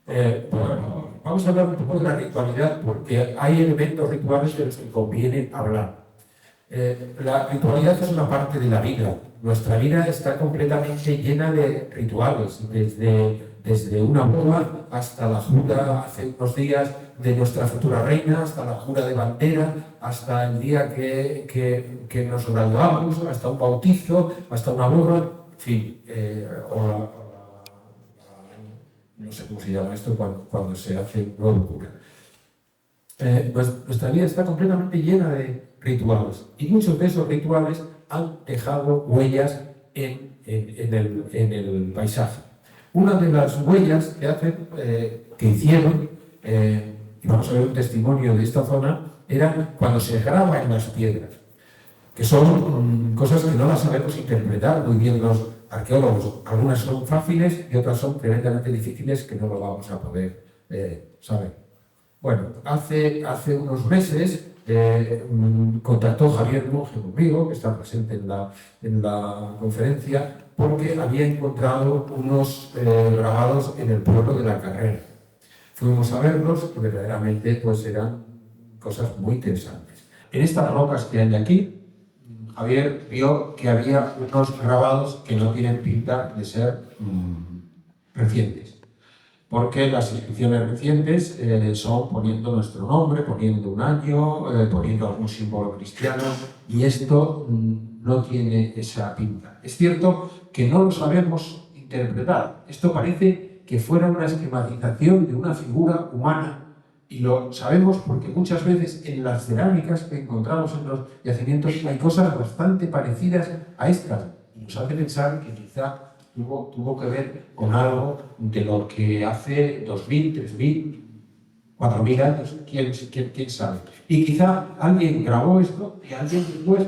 Bueno, vamos a hablar un poco de la ritualidad porque hay elementos rituales de los que conviene hablar. La ritualidad es una parte de la vida. Nuestra vida está completamente llena de rituales, desde una boda hasta la jura hace unos días de nuestra futura reina, hasta la jura de bandera, hasta el día que nos graduamos, hasta un bautizo, hasta una boda, en fin, no sé cómo se llama esto cuando se hace un nuevo cura. Nuestra vida está completamente llena de rituales y muchos de esos rituales han dejado huellas en el paisaje. Una de las huellas que hicieron, y vamos a ver un testimonio de esta zona, era cuando se graba en las piedras, que son cosas que no las sabemos interpretar muy bien los arqueólogos. Algunas son fáciles y otras son tremendamente difíciles que no lo vamos a poder saber. Bueno, hace unos meses contactó Javier Monge conmigo, que está presente en la conferencia, porque había encontrado unos grabados en el pueblo de La Carrera. Fuimos a verlos y verdaderamente pues, eran cosas muy interesantes. En estas rocas que hay aquí, Javier vio que había unos grabados que no tienen pinta de ser recientes. Porque las inscripciones recientes son poniendo nuestro nombre, poniendo un año, poniendo algún símbolo cristiano, y esto no tiene esa pinta. Es cierto que no lo sabemos interpretar. Esto parece que fuera una esquematización de una figura humana, y lo sabemos porque muchas veces en las cerámicas que encontramos en los yacimientos hay cosas bastante parecidas a estas, y nos hace pensar que quizá tuvo que ver con algo de lo que hace 2.000, 3.000, 4.000 años, quién sabe. Y quizá alguien grabó esto y alguien después,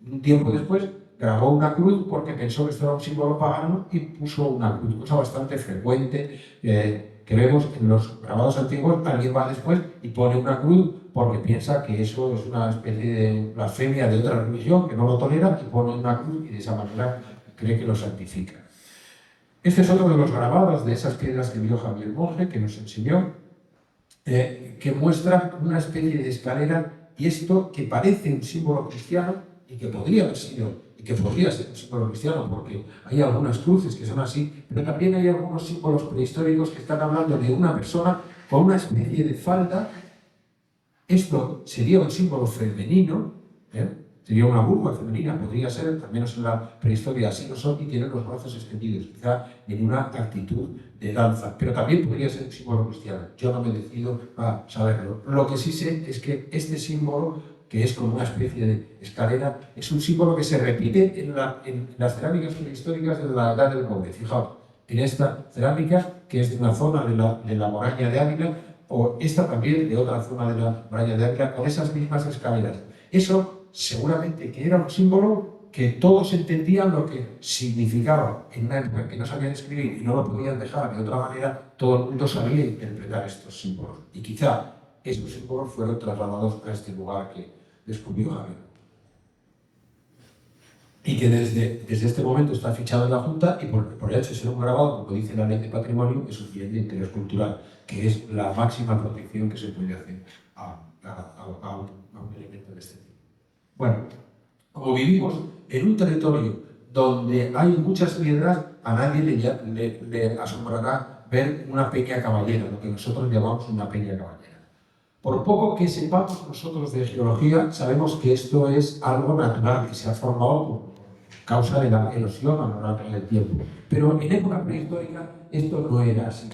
un tiempo después, grabó una cruz porque pensó que esto era un símbolo pagano y puso una cruz, cosa bastante frecuente que vemos en los grabados antiguos. Alguien va después y pone una cruz porque piensa que eso es una especie de blasfemia de otra religión que no lo tolera, y pone una cruz y de esa manera cree que lo santifica. Este es otro de los grabados de esas piedras que vio Javier Monge, que nos enseñó, que muestra una especie de escalera, y esto que parece un símbolo cristiano y que podría haber sido, y que podría ser un símbolo cristiano, porque hay algunas cruces que son así, pero también hay algunos símbolos prehistóricos que están hablando de una persona con una especie de falda. Esto sería un símbolo femenino, sería una vulva femenina, podría ser, al menos en la prehistoria así lo son, y tienen los brazos extendidos, quizá en una actitud de danza, pero también podría ser un símbolo cristiano. Yo no me decido a saberlo. Lo que sí sé es que este símbolo, que es como una especie de escalera, es un símbolo que se repite en las cerámicas prehistóricas de la Edad del Cobre. Fijaos, en esta cerámica, que es de una zona de la Moraña de Ávila, o esta también de otra zona de la Moraña de Ávila, con esas mismas escaleras. Eso seguramente que era un símbolo que todos entendían lo que significaba en una época que no sabían escribir y no lo podían dejar de otra manera. Todo el mundo sabía interpretar estos símbolos, y quizá estos símbolos fueron trasladados a este lugar que descubrió Javier, y que desde este momento está fichado en la Junta, y por el hecho de ser un grabado, como dice la Ley de Patrimonio, es un bien de interés cultural, que es la máxima protección que se puede hacer a un elemento de este tipo. Bueno, como vivimos en un territorio donde hay muchas piedras, a nadie le asombrará ver una peña caballera, lo que nosotros llamamos una peña caballera. Por poco que sepamos nosotros de geología, sabemos que esto es algo natural, que se ha formado por causa de la erosión a lo largo del tiempo. Pero en época prehistórica esto no era así.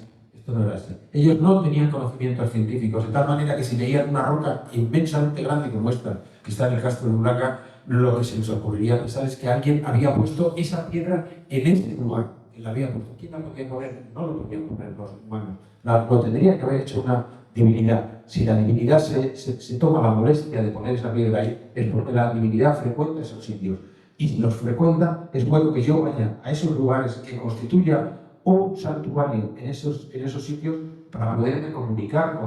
Ellos no tenían conocimientos científicos, de tal manera que si veían una roca inmensamente grande como esta, que está en el Castro de Urraca, lo que se les ocurriría pensar es que alguien había puesto esa piedra en este lugar. La había puesto. ¿Quién la podía poner? No lo podían poner los humanos. Lo tendría que haber hecho una divinidad. Si la divinidad se toma la molestia de poner esa piedra ahí, es porque la divinidad frecuenta esos sitios. Y si los frecuenta, es bueno que yo vaya a esos lugares, que constituya un santuario en esos sitios, para poderme comunicar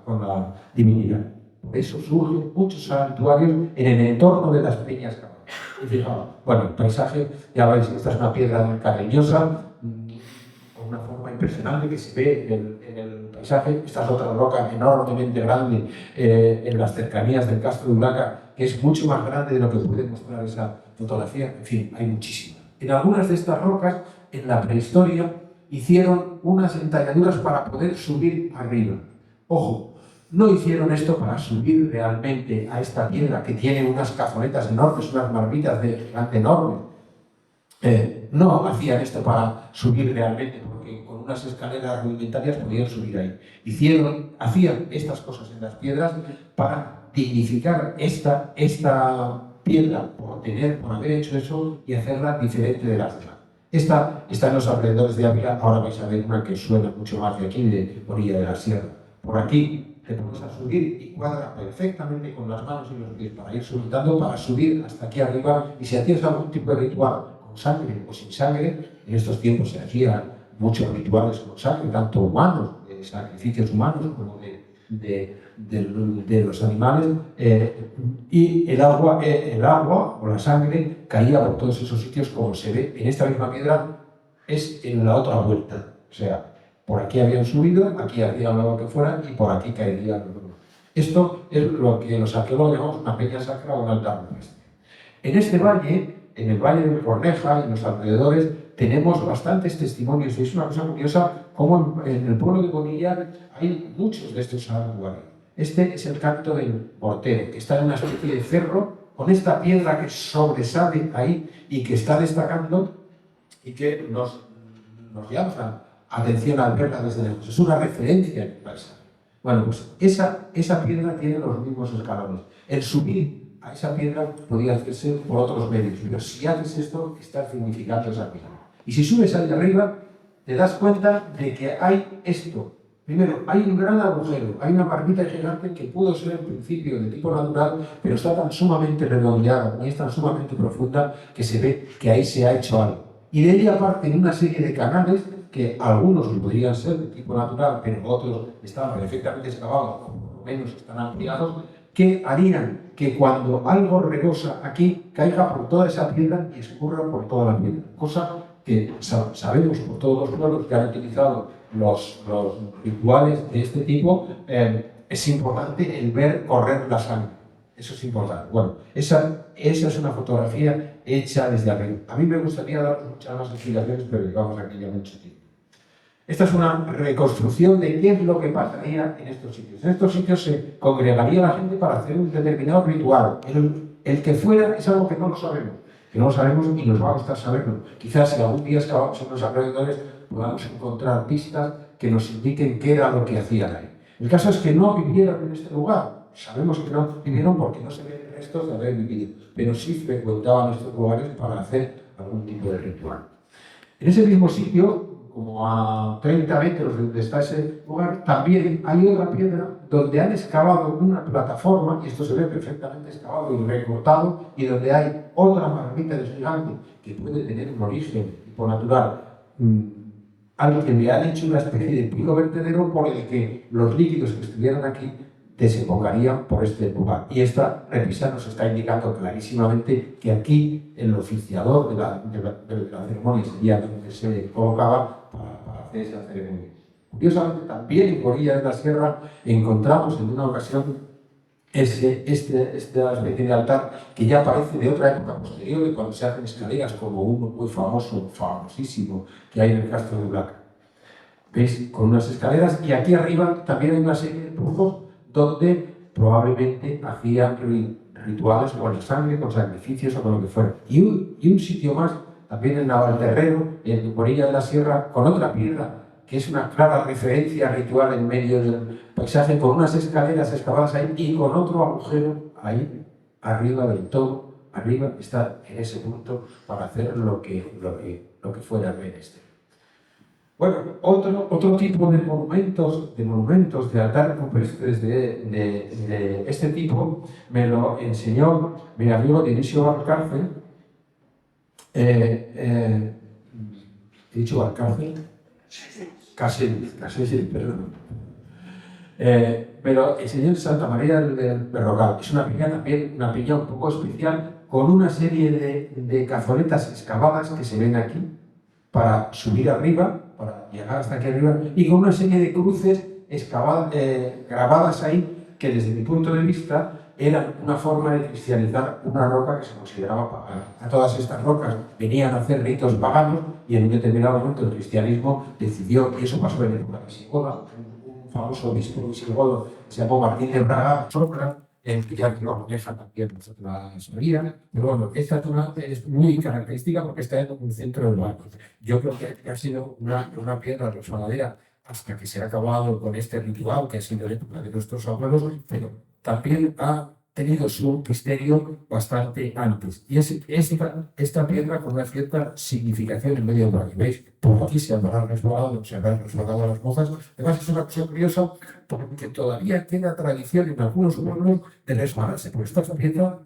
con la divinidad. Por eso surgen muchos santuarios en el entorno de las peñas cabaleras. Y fijaos, bueno, el paisaje, ya veis, esta es una piedra cariñosa, con una forma impresionante que se ve en el paisaje. Esta es otra roca enormemente grande en las cercanías del Castro de Urraca, que es mucho más grande de lo que puede mostrar esa fotografía. En fin, hay muchísimas. En algunas de estas rocas, en la prehistoria, hicieron unas entalladuras para poder subir arriba. Ojo, no hicieron esto para subir realmente a esta piedra que tiene unas cazonetas enormes, unas marmitas de gigante enorme. No hacían esto para subir realmente, porque con unas escaleras rudimentarias podían subir ahí. Hacían estas cosas en las piedras para dignificar esta piedra por haber hecho eso y hacerla diferente de las demás. Esta está en los alrededores de Ávila. Ahora vais a ver una que suena mucho más de aquí, de orilla de la sierra. Por aquí te pones a subir y cuadra perfectamente con las manos y los pies para ir subiendo, para subir hasta aquí arriba. Y si hacías algún tipo de ritual con sangre o sin sangre, en estos tiempos se hacían muchos rituales con sangre, tanto humanos, de sacrificios humanos, como de los animales, y el agua o la sangre caía por todos esos sitios, como se ve en esta misma piedra, es en la otra vuelta. O sea, por aquí habían subido, aquí hacían lo que fuera y por aquí caerían. Esto es lo que los arqueólogos llamamos una peña sacra o un altar rupestre. En este valle, en el valle de Corneja y en los alrededores, tenemos bastantes testimonios, y es una cosa curiosa como en el pueblo de Bonilla hay muchos de estos santuarios. Este es el canto del mortero, que está en una especie de cerro con esta piedra que sobresale ahí y que está destacando y que nos llama la atención al verla desde lejos. Es una referencia en el paisaje. Bueno, pues esa piedra tiene los mismos escalones. El subir a esa piedra podía hacerse por otros medios, pero si haces esto, estás significando esa piedra. Y si subes ahí arriba, te das cuenta de que hay esto. Primero, hay un gran agujero, hay una marmita gigante que pudo ser en principio de tipo natural, pero está tan sumamente redondeada y es tan sumamente profunda que se ve que ahí se ha hecho algo. Y de ella parten una serie de canales que algunos podrían ser de tipo natural, pero otros estaban perfectamente excavados, o por lo menos están ampliados, que harían que cuando algo rebosa aquí caiga por toda esa piedra y escurra por toda la piedra. Cosa que sabemos por todos los pueblos que han utilizado los rituales de este tipo, es importante el ver correr la sangre. Eso es importante. Bueno, esa es una fotografía hecha desde arriba. A mí me gustaría dar muchas más explicaciones, pero llevamos aquí ya mucho tiempo. Esta es una reconstrucción de qué es lo que pasaría en estos sitios. En estos sitios se congregaría la gente para hacer un determinado ritual. El que fuera es algo que no lo sabemos. Que no lo sabemos y nos va a costar saberlo. Quizás si algún día excavamos en los alrededores podamos encontrar pistas que nos indiquen qué era lo que hacían ahí. El caso es que no vivieron en este lugar. Sabemos que no vivieron porque no se ven restos de haber vivido, pero sí frecuentaban estos lugares para hacer algún tipo de ritual. En ese mismo sitio, como a 30 metros de donde está ese lugar, también hay otra piedra donde han excavado una plataforma, y esto se ve perfectamente excavado y recortado, y donde hay otra marmita de gigante que puede tener un origen tipo natural, algo que le han hecho una especie de pico vertedero por el que los líquidos que estuvieran aquí desembocarían por este lugar. Y esta repisa nos está indicando clarísimamente que aquí el oficiador de la ceremonia sería donde se colocaba para hacer esa ceremonia. Curiosamente, también en Orilla de la Sierra encontramos en una ocasión esta especie de altar que ya aparece de otra época posterior, de cuando se hacen escaleras, como uno muy famoso, famosísimo, que hay en el Castro de Blaca. ¿Veis? Con unas escaleras, y aquí arriba también hay una serie de pozos donde probablemente hacían rituales con la sangre, con sacrificios o con lo que fuera. Y un sitio más, también en Navalterrero, en Orilla de la Sierra, con otra piedra, que es una clara referencia ritual en medio del paisaje, con unas escaleras excavadas ahí y con otro agujero ahí, arriba del todo, arriba está en ese punto para hacer lo que fuera el este. Bueno, otro tipo de monumentos de altares rupestres de este tipo me lo enseñó mi amigo Dionisio Valcárcel. ¿He dicho Valcárcel? Caselli, perdón. Pero el señor Santa María del Berrocal es una piña también, una piña un poco especial, con una serie de cazonetas excavadas que se ven aquí para subir arriba, para llegar hasta aquí arriba, y con una serie de cruces excavadas, grabadas ahí, que desde mi punto de vista era una forma de cristianizar una roca que se consideraba pagana. A todas estas rocas venían a hacer ritos paganos y en un determinado momento el cristianismo decidió, y eso pasó en época visigoda, un famoso obispo visigodo se llamó Martín de Braga, Sopra, que ya lo maneja también la historia, pero bueno, esta zona es muy característica porque está en el centro del barco. Yo creo que ha sido una piedra resbaladera hasta que se ha acabado con este ritual que ha sido la época de nuestros abuelos, pero también ha tenido su misterio bastante antes. Y es esta piedra con una cierta significación en medio del valle. ¿Veis? Por aquí se habrán resbalado las mozas. Además, es una cosa curiosa porque todavía queda tradición en algunos pueblos de resbalarse por estas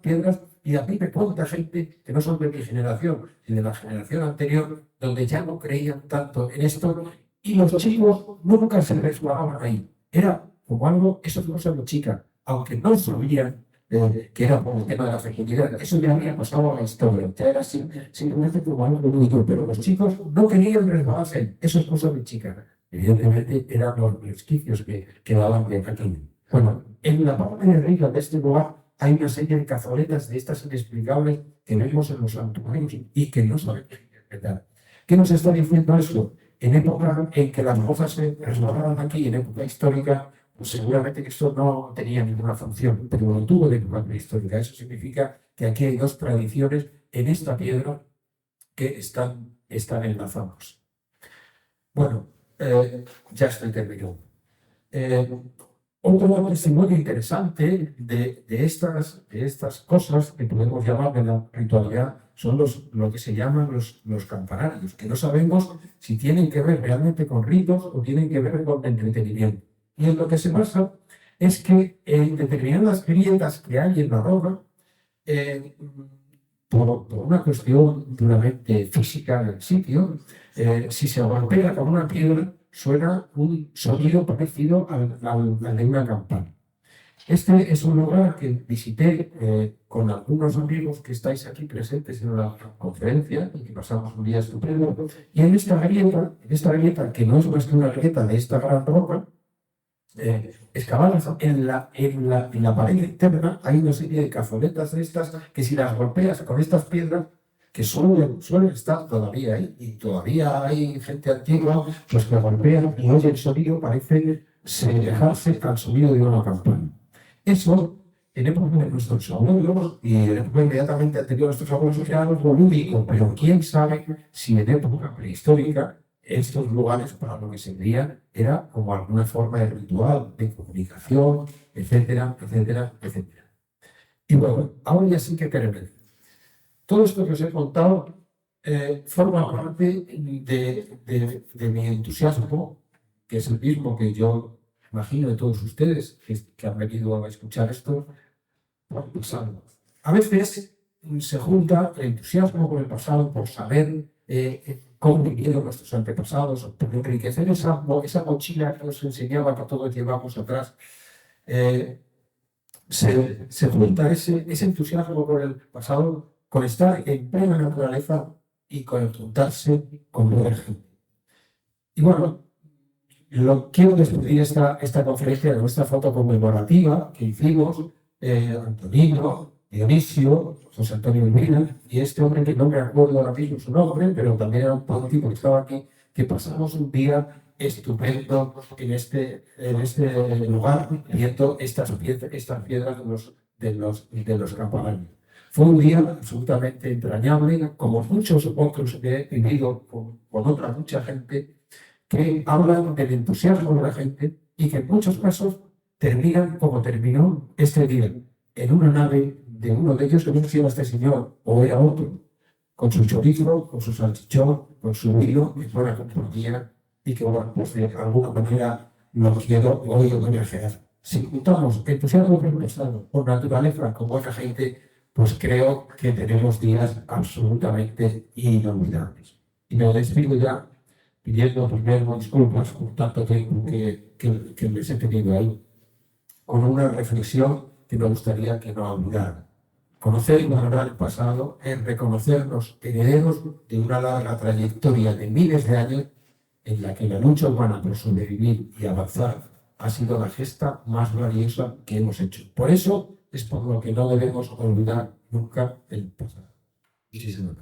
piedras. Y a mí me cuenta gente que no son de mi generación, sino de la generación anterior, donde ya no creían tanto en esto. Y los chicos nunca se resbalaban ahí. Era como algo, eso no se lo chica, aunque no sabían que era por el tema de la fecundidad. Eso ya había pasado a la historia. Ya era simplemente como algo único, pero los chicos no querían resbalarse. Eso es cosa de chica. Evidentemente eran los resquicios que daban de aquí. Bueno, en la parte de arriba de este lugar hay una serie de cazoletas de estas inexplicables que vemos en los santuarios y que no sabemos interpretar. ¿Qué nos está diciendo eso? En época en que las mozas se resbalaban aquí, en época histórica, pues seguramente que esto no tenía ninguna función, pero lo tuvo de época prehistórica. Eso significa que aquí hay dos tradiciones en esta piedra que están enlazadas. Bueno, ya estoy terminando. Otro testimonio interesante de estas cosas que podemos llamar de la ritualidad son lo que se llaman los campanarios, que no sabemos si tienen que ver realmente con ritos o tienen que ver con entretenimiento. Y en lo que se basa es que en determinadas grietas que hay en la roca, por una cuestión puramente física del sitio, si se golpea con una piedra, suena un sonido parecido al de una campana. Este es un lugar que visité con algunos amigos que estáis aquí presentes en la conferencia y que pasamos un día estupendo. Y en esta grieta, que no es más que una grieta de esta gran roca, excavadas en la pared interna, hay una serie de cazoletas de estas que si las golpeas con estas piedras, que suelen estar todavía ahí, y todavía hay gente antigua pues que golpean y oye el sonido, parece semejarse al sonido de una campana. Eso, en época de nuestros abuelos y en época inmediatamente anterior a nuestros abuelos, era algo único, pero quién sabe si en época prehistórica estos lugares para lo que servían era como alguna forma de ritual, de comunicación, etcétera, etcétera, etcétera. Y bueno, ahora ya sí que termino. Todo esto que os he contado forma parte de mi entusiasmo, que es el mismo que yo imagino de todos ustedes que han venido a escuchar esto por el pasado. A veces se junta el entusiasmo con el pasado por saber cómo vivieron nuestros antepasados, por enriquecer esa mochila que os enseñaba que todos llevamos atrás. Se junta ese entusiasmo con el pasado, con estar en plena naturaleza y con juntarse con buena gente. Y bueno, quiero despedir esta conferencia de nuestra foto conmemorativa que hicimos, Antonino, Dionisio, José Antonio Urbina, y este hombre que no me acuerdo ahora mismo su nombre, pero también era un político que estaba aquí, que pasamos un día estupendo en este lugar, viendo estas piedras de los campanarios. Fue un día absolutamente entrañable, como muchos otros que he vivido con otra mucha gente, que hablan del entusiasmo de la gente y que en muchos casos terminan como terminó este día, en una nave de uno de ellos, que no sé si era este señor o era otro, con su chorizo, con su salchichón, con su vino, en buena compañía, y que, bueno, pues de alguna manera lo quiero hoy homenajear. Si juntamos entusiasmo por naturaleza con buena gente, pues creo que tenemos días absolutamente inolvidables. Y me despido ya pidiendo primero disculpas por tanto tiempo que les he tenido ahí, con una reflexión que me gustaría que no olvidaran. Conocer y valorar el pasado es reconocernos herederos de una larga trayectoria de miles de años en la que la lucha humana por sobrevivir y avanzar ha sido la gesta más valiosa que hemos hecho. Por eso, es por lo que no debemos olvidar nunca el pasado. Y sí se me